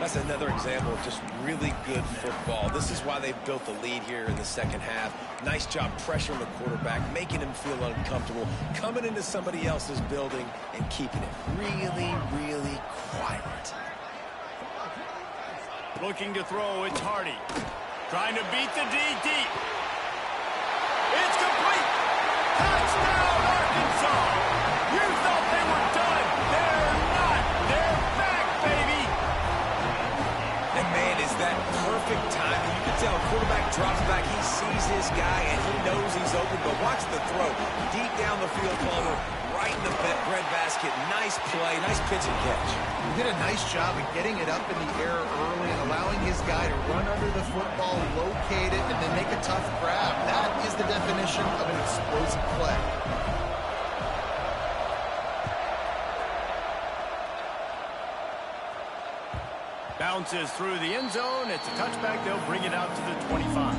That's another example of just really good football. This is why they've built the lead here in the 2nd half. Nice job pressuring the quarterback, making him feel uncomfortable, coming into somebody else's building and keeping it really, really quiet. Looking to throw, it's Hardy. Trying to beat the D deep. It's complete. Touchdown, Arkansas. You thought they were done. They're not. They're back, baby. And man, is that perfect timing. You can tell quarterback drops back. He sees his guy, and he knows he's open. But watch the throw. Deep down the field, Palmer, right in the breadbasket. Nice play, nice pitch and catch. He did a nice job of getting it up in the air early and allowing his guy to run under the football, locate it, and then make a tough grab. That is the definition of an explosive play. Bounces through the end zone. It's a touchback. They'll bring it out to the 25.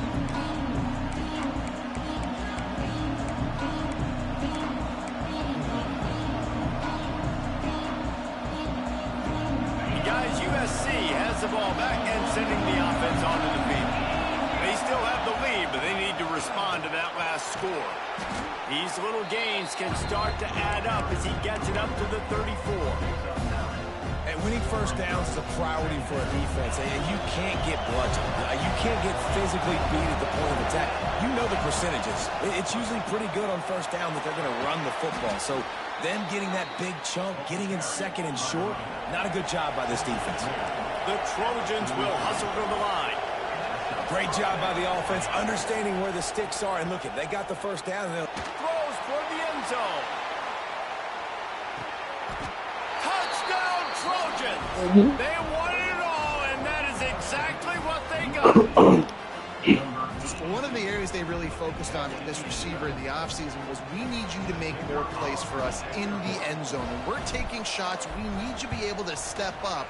Guys, USC has the ball back and sending the offense onto the field. They still have the lead, but they need to respond to that last score. These little gains can start to add up as he gets it up to the 34. And winning first downs is a priority for a defense, and you can't get bludgeoned. You can't get physically beat at the point of attack. You know the percentages. It's usually pretty good on first down that they're going to run the football. So them getting that big chunk, getting in second and short, not a good job by this defense. The Trojans will hustle to the line. Great job by the offense, understanding where the sticks are. And look, they got the first down. And throws for the end zone. Touchdown, Trojans! They won it all, and that is exactly what they got. One of the areas they really focused on with this receiver in the offseason was we need you to make more plays for us in the end zone. When we're taking shots, we need you to be able to step up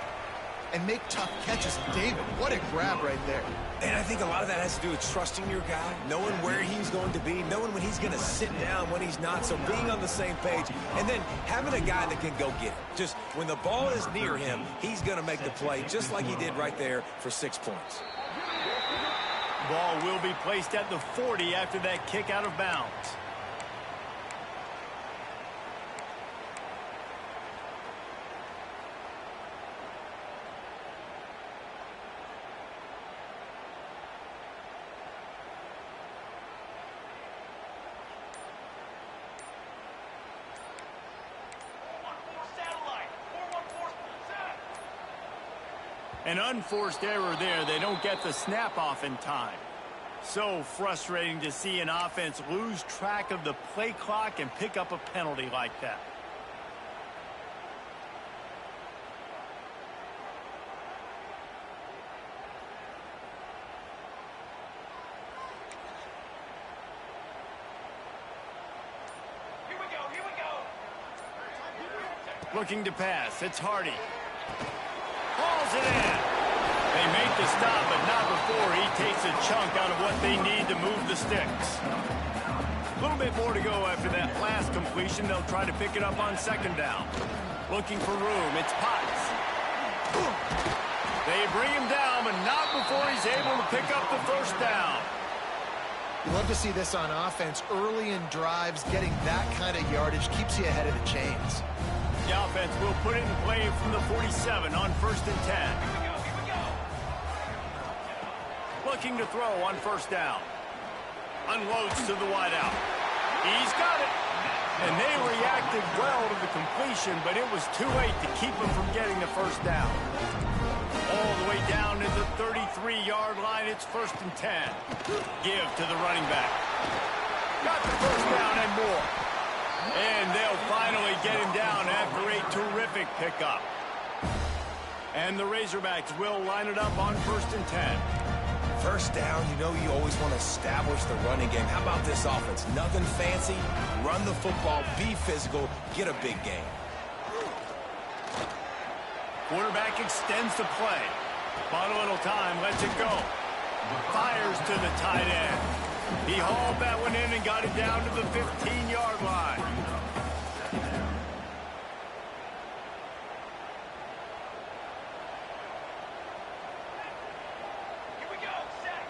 and make tough catches. David, what a grab right there. And I think a lot of that has to do with trusting your guy, knowing where he's going to be, knowing when he's going to sit down, when he's not, so being on the same page, and then having a guy that can go get it. Just when the ball is near him, he's going to make the play, just like he did right there for 6 points. Ball will be placed at the 40 after that kick out of bounds. An unforced error there. They don't get the snap off in time. So frustrating to see an offense lose track of the play clock and pick up a penalty like that. Here we go, here we go. Looking to pass. It's Hardy. Hauls it in. They make the stop, but not before he takes a chunk out of what they need to move the sticks. A little bit more to go after that last completion. They'll try to pick it up on second down. Looking for room. It's Potts. They bring him down, but not before he's able to pick up the first down. Love to see this on offense. Early in drives, getting that kind of yardage keeps you ahead of the chains. The offense will put it in play from the 47 on 1st and 10. Here we go. Looking to throw on first down. Unloads to the wideout. He's got it. And they reacted well to the completion, but it was too late to keep him from getting the first down. All the way down to the 33-yard line. It's 1st and 10. Give to the running back. Got the first down and more. And they'll finally get him down after a terrific pickup. And the Razorbacks will line it up on 1st and 10. First down, you know you always want to establish the running game. How about this offense? Nothing fancy. Run the football, be physical, get a big gain. Quarterback extends the play. Bought a little time, lets it go. Fires to the tight end. He hauled that one in and got it down to the 15-yard line. Here we go, set.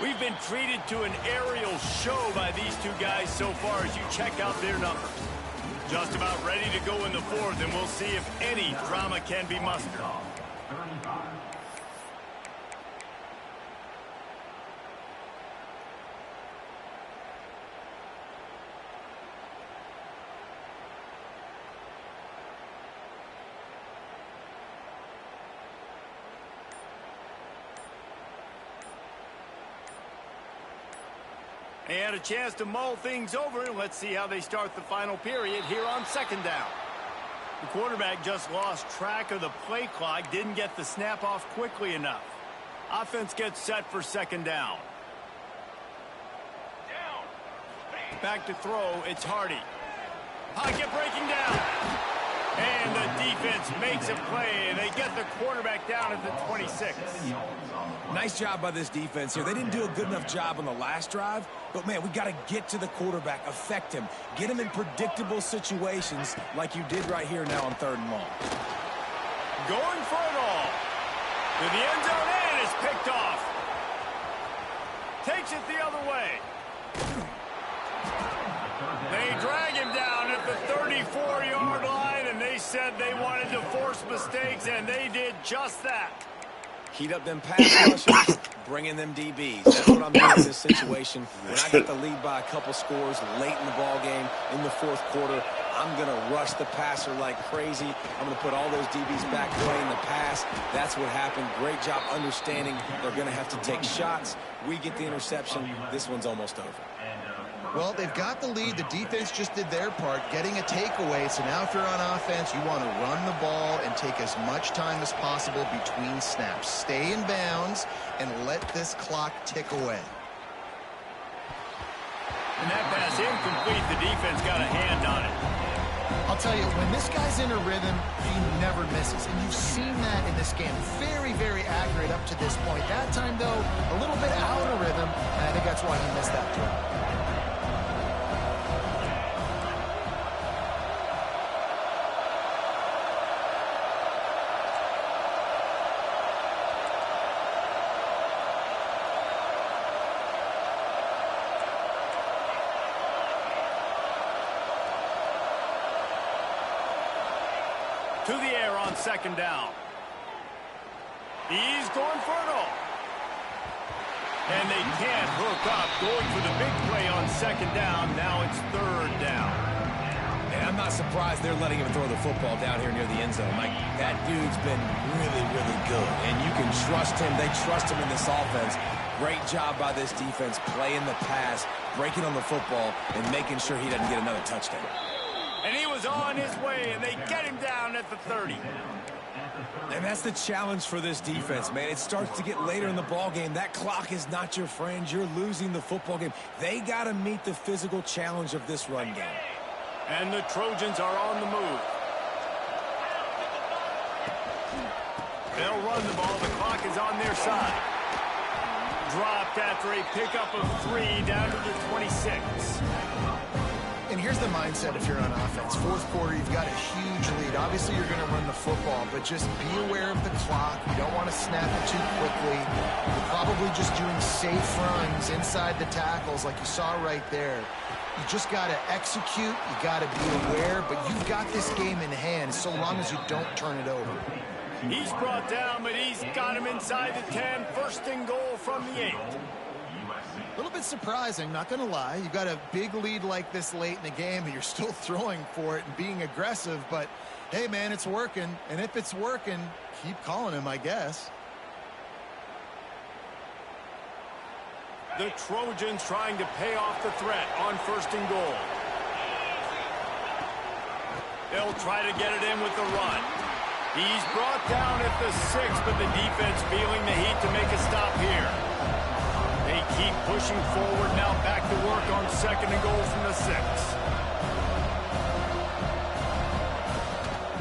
We've been treated to an aerial show by these two guys so far as you check out their numbers. Just about ready to go in the 4th, and we'll see if any drama can be mustered. They had a chance to mull things over. Let's see how they start the final period here on 2nd down. The quarterback just lost track of the play clock, didn't get the snap off quickly enough. Offense gets set for 2nd down. Back to throw, it's Hardy. Pocket breaking down. And the defense makes a play, and they get the quarterback down at the 26. Nice job by this defense here. They didn't do a good enough job on the last drive, but, man, we got to get to the quarterback, affect him, get him in predictable situations like you did right here now on 3rd and long. Going for it all. To the end zone, and it's picked off. Takes it the other way. They drag him down at the 34-yard line, and they said they wanted to force mistakes, and they did just that. Heat up them pass rushers, bring in them DBs. That's what I'm doing in this situation. When I get the lead by a couple scores late in the ball game, in the fourth quarter, I'm going to rush the passer like crazy. I'm going to put all those DBs back playing the pass. That's what happened. Great job understanding they're going to have to take shots. We get the interception. This one's almost over. Well, they've got the lead. The defense just did their part, getting a takeaway. So now if you're on offense, you want to run the ball and take as much time as possible between snaps. Stay in bounds and let this clock tick away. And that pass incomplete. The defense got a hand on it. I'll tell you, when this guy's in a rhythm, he never misses. And you've seen that in this game. Very, very accurate up to this point. That time, though, a little bit out of rhythm. And I think that's why he missed that throw. To the air on second down. He's going for it all. And they can't hook up. Going for the big play on second down. Now it's third down. And I'm not surprised they're letting him throw the football down here near the end zone. Like, that dude's been really, really good. And you can trust him. They trust him in this offense. Great job by this defense playing the pass, breaking on the football, and making sure he doesn't get another touchdown. And he was on his way, and they get him down at the 30. And that's the challenge for this defense, man. It starts to get later in the ball game. That clock is not your friend. You're losing the football game. They got to meet the physical challenge of this run game. And the Trojans are on the move. They'll run the ball. The clock is on their side. Dropped after a pickup of 3 down to the 26. And here's the mindset if you're on offense. Fourth quarter, you've got a huge lead. Obviously, you're going to run the football, but just be aware of the clock. You don't want to snap it too quickly. You're probably just doing safe runs inside the tackles like you saw right there. You just got to execute. You got to be aware, but you've got this game in hand so long as you don't turn it over. He's brought down, but he's got him inside the 10. First and goal from the 8. A little bit surprising, not going to lie. You got a big lead like this late in the game, and you're still throwing for it and being aggressive. But, hey, man, it's working. And if it's working, keep calling him, I guess. The Trojans trying to pay off the threat on first and goal. They'll try to get it in with the run. He's brought down at the 6, but the defense feeling the heat to make a stop here. They keep pushing forward, now back to work on second and goal from the 6.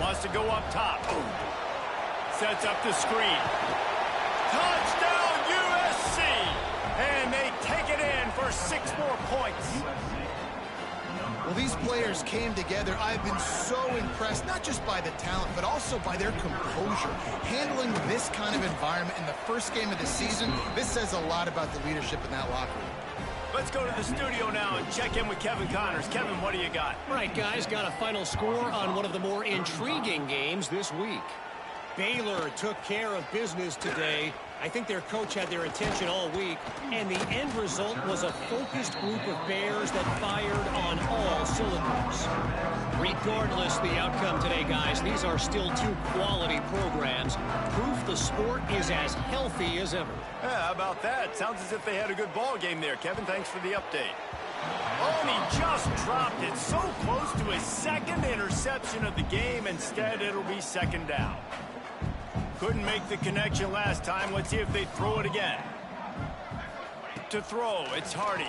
Wants to go up top. Sets up the screen. Touchdown USC! And they take it in for 6 more points. Well, these players came together. I've been so impressed, not just by the talent, but also by their composure. Handling this kind of environment in the first game of the season, this says a lot about the leadership in that locker room. Let's go to the studio now and check in with Kevin Connors. Kevin, what do you got? All right, guys, got a final score on one of the more intriguing games this week. Baylor took care of business today. I think their coach had their attention all week, and the end result was a focused group of Bears that fired on all cylinders. Regardless the outcome today, guys, these are still 2 quality programs. Proof the sport is as healthy as ever. Yeah, how about that? Sounds as if they had a good ball game there. Kevin, thanks for the update. Oh, and he just dropped it so close to his second interception of the game. Instead, it'll be second down. Couldn't make the connection last time. Let's see if they throw it again. To throw, it's Hardy.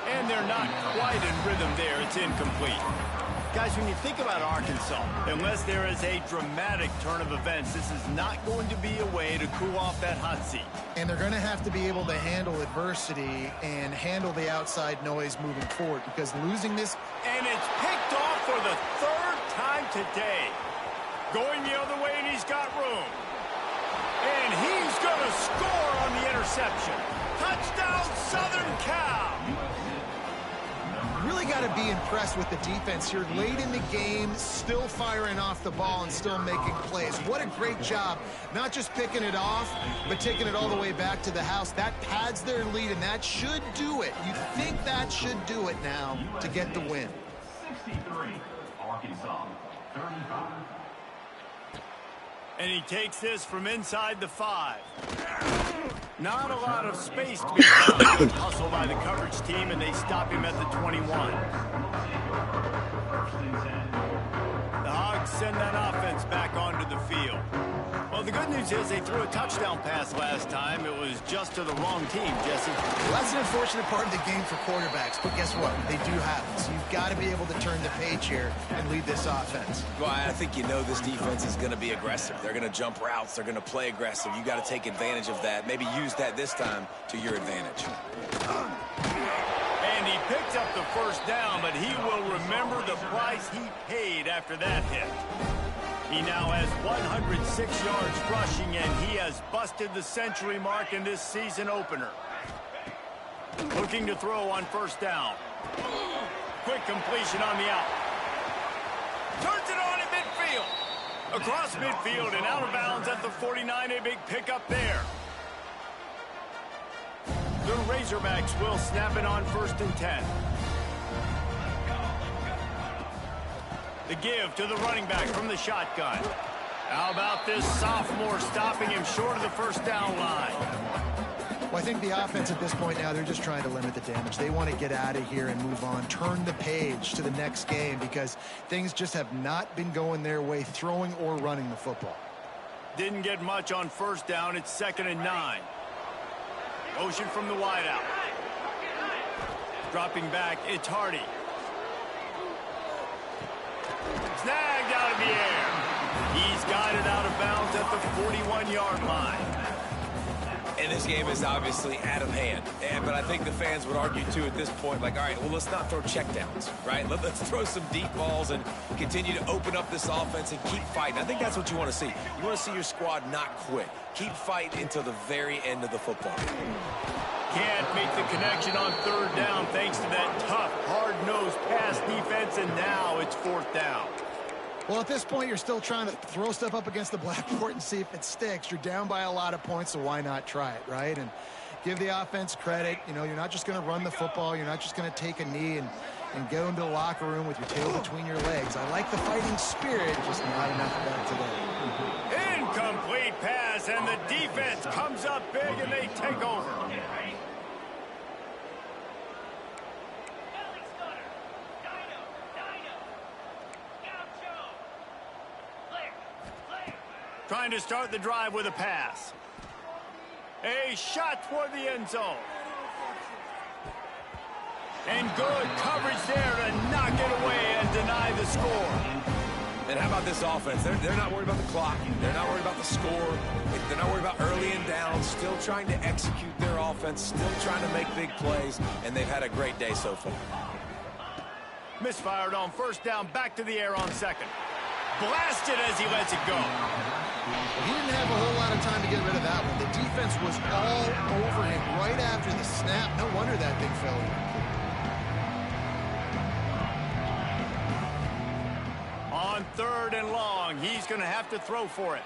And they're not quite in rhythm there. It's incomplete. Guys, when you think about Arkansas, unless there is a dramatic turn of events, this is not going to be a way to cool off that hot seat. And they're going to have to be able to handle adversity and handle the outside noise moving forward, because losing this... And it's picked off for the 3rd time today. Going the other way, and he's got room. And he's going to score on the interception. Touchdown, Southern Cal. Really got to be impressed with the defense here. Late in the game, still firing off the ball and still making plays. What a great job. Not just picking it off, but taking it all the way back to the house. That pads their lead, and that should do it. You think that should do it now to get the win. 63, Arkansas, 35. And he takes this from inside the 5. Not a lot of space to be found. Hustled by the coverage team, and they stop him at the 21. The Hogs send that offense back onto the field. Well, the good news is they threw a touchdown pass last time. It was just to the wrong team, Jesse. Well, that's an unfortunate part of the game for quarterbacks, but guess what? They do have it. So you've got to be able to turn the page here and lead this offense. Well, I think you know this defense is going to be aggressive. They're going to jump routes. They're going to play aggressive. You got to take advantage of that. Maybe use that this time to your advantage. And he picked up the first down, but he will remember the price he paid after that hit. He now has 106 yards rushing, and he has busted the century mark in this season opener. Looking to throw on first down. Quick completion on the out. Turns it on in midfield. Across midfield and out of bounds at the 49. A big pickup there. The Razorbacks will snap it on 1st and 10. The give to the running back from the shotgun. How about this sophomore stopping him short of the first down line? Well, I think the offense at this point now, they're just trying to limit the damage. They want to get out of here and move on, turn the page to the next game because things just have not been going their way, throwing or running the football. Didn't get much on first down. It's 2nd and 9. Motion from the wideout. Dropping back, it's Hardy. Snagged out of the air. He's got it out of bounds at the 41-yard line. And this game is obviously out of hand. But I think the fans would argue, too, at this point, like, all right, well, let's not throw checkdowns, right? Let's throw some deep balls and continue to open up this offense and keep fighting. I think that's what you want to see. You want to see your squad not quit. Keep fighting until the very end of the football. Can't make the connection on 3rd down thanks to that tough, hard-nosed pass defense, and now it's 4th down. Well, at this point, you're still trying to throw stuff up against the blackboard and see if it sticks. You're down by a lot of points, so why not try it, right? And give the offense credit. You know, you're not just going to run the football. You're not just going to take a knee and go into the locker room with your tail between your legs. I like the fighting spirit, just not enough of that today. Incomplete pass, and the defense comes up big, and they take over. Trying to start the drive with a pass. A shot toward the end zone. And good coverage there to knock it away and deny the score. And how about this offense? They're not worried about the clock. They're not worried about the score. They're not worried about early and down. Still trying to execute their offense. Still trying to make big plays. And they've had a great day so far. Misfired on first down. Back to the air on 2nd. Blasted as he lets it go. He didn't have a whole lot of time to get rid of that one. The defense was all over him right after the snap. No wonder that thing fell in. On 3rd and long, he's going to have to throw for it.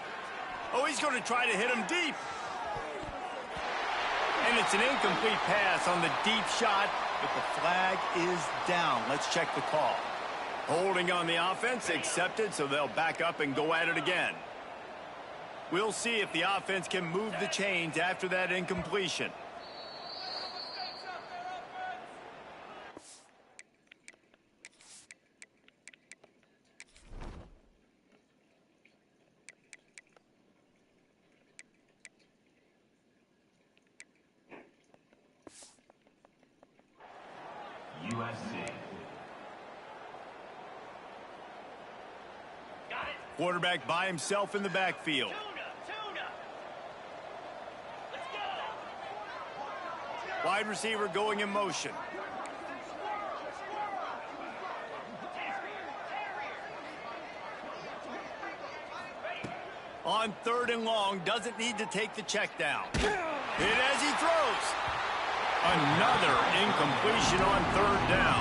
Oh, he's going to try to hit him deep. And it's an incomplete pass on the deep shot, but the flag is down. Let's check the call. Holding on the offense, accepted, so they'll back up and go at it again. We'll see if the offense can move the chains after that incompletion. USC. Quarterback by himself in the backfield. Wide receiver going in motion. On 3rd and long, doesn't need to take the check down. Hit as he throws. Another incompletion on 3rd down.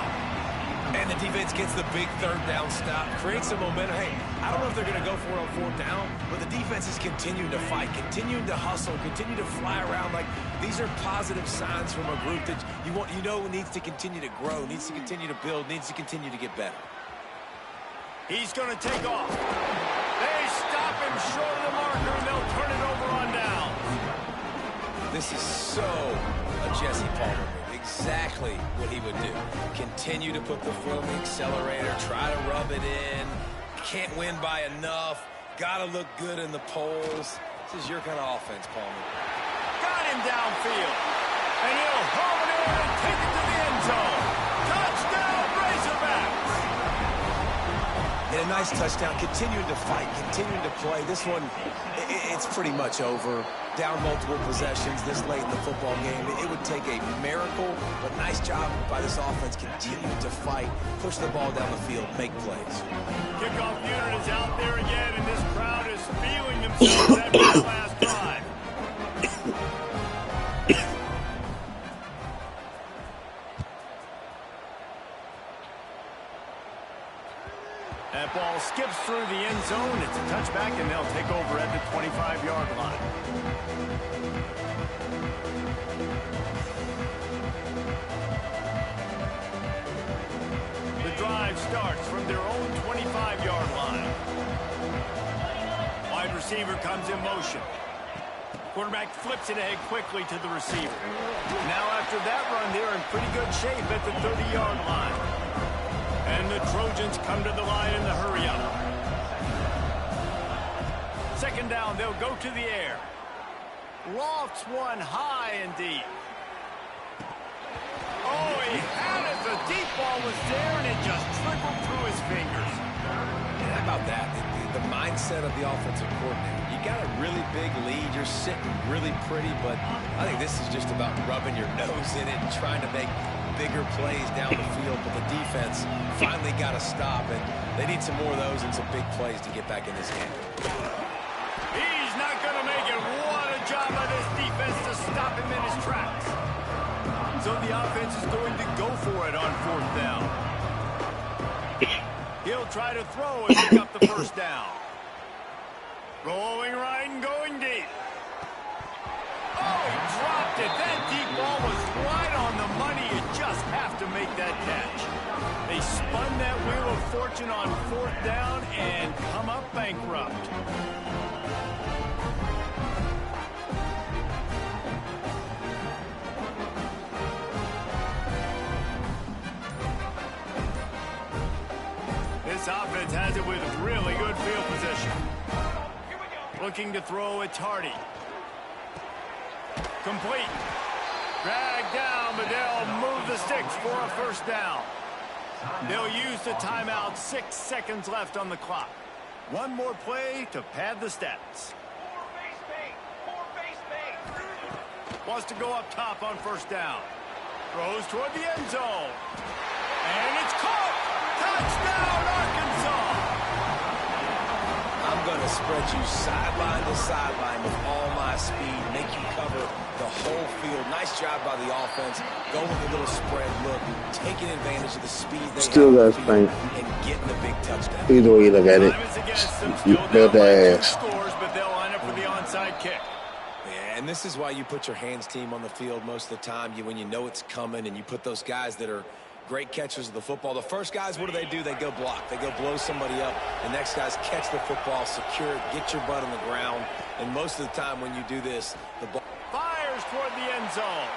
And the defense gets the big 3rd down stop, creates some momentum. Hey, I don't know if they're going to go for it on 4th down, but the defense is continuing to fight, continuing to hustle, continue to fly around. Like, these are positive signs from a group that you know needs to continue to grow, needs to continue to build, needs to continue to get better. He's going to take off. They stop him short of the marker, and they'll turn it over on down. This is so a Jesse Palmer move. Exactly what he would do. Continue to put the foot on the accelerator, try to rub it in. Can't win by enough. Got to look good in the polls. This is your kind of offense, Palmer. Got him downfield. And he'll home it in and take it to the end zone. Touchdown, Razorbacks! And a nice touchdown. Continuing to fight, continuing to play. This one, it's pretty much over. Down multiple possessions this late in the football game. It would take a miracle, but nice job by this offense. Continue to fight, push the ball down the field, make plays. Kickoff unit is out there again, and this crowd is feeling themselves after the last drive. That ball skips through the end zone. It's a touchback, and they'll take over at the 25-yard line. The drive starts from their own 25-yard line. Wide receiver comes in motion. Quarterback flips it ahead quickly to the receiver. Now after that run, they're in pretty good shape at the 30-yard line. And the Trojans come to the line in the hurry-up. 2nd down, they'll go to the air. Lofts one high and deep. Oh, he had it. The deep ball was there, and it just trickled through his fingers. And how about that? The mindset of the offensive coordinator. You got a really big lead. You're sitting really pretty, but I think this is just about rubbing your nose in it and trying to make bigger plays down the field. But the defense finally got to stop, and they need some more of those and some big plays to get back in this game. He's not going to make it. What a job by this defense to stop him in his tracks. So the offense is going to go for it on 4th down. He'll try to throw and pick up the 1st down. Rolling right and going deep. Oh, he dropped it. That deep ball was right on the money. You just have to make that catch. They spun that wheel of fortune on 4th down and come up bankrupt. This offense has it with really good field position. Looking to throw, it's Hardy. Complete. Dragged down, but they'll move the sticks for a 1st down. They'll use the timeout. 6 seconds left on the clock. One more play to pad the stats. Wants to go up top on 1st down. Throws toward the end zone. And it's caught. Touchdown, Arkansas. I'm going to spread you sideline to sideline with all my speed, make you cover the whole field. Nice job by the offense. Go with a little spread look, taking advantage of the speed they Still have got Spain. and getting the big touchdown. Either way you look at it, you build that ass. Scores, but they'll line up for the onside kick. Yeah, and this is why you put your hands team on the field most of the time. When you know it's coming, and you put those guys that are great catchers of the football. The first guys, what do? They go block. They go blow somebody up. The next guys catch the football, secure it, get your butt on the ground. And most of the time when you do this, the ball Fires toward the end zone.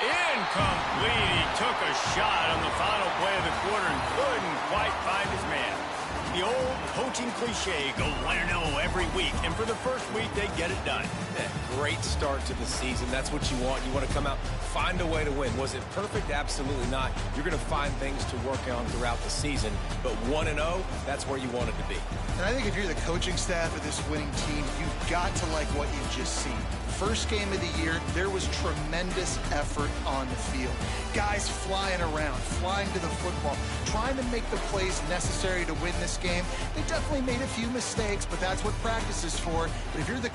Incomplete. He took a shot on the final play of the quarter and couldn't quite find his man. The old coaching cliche, go 1-0 every week. And for the first week, they get it done. Great start to the season. That's what you want. You want to come out, find a way to win. Was it perfect? Absolutely not. You're going to find things to work on throughout the season. But 1-0, that's where you want it to be. And I think if you're the coaching staff of this winning team, you've got to like what you've just seen. First game of the year, there was tremendous effort on the field. Guys flying around, flying to the football, trying to make the plays necessary to win this game. They definitely made a few mistakes, but that's what practice is for. But if you're the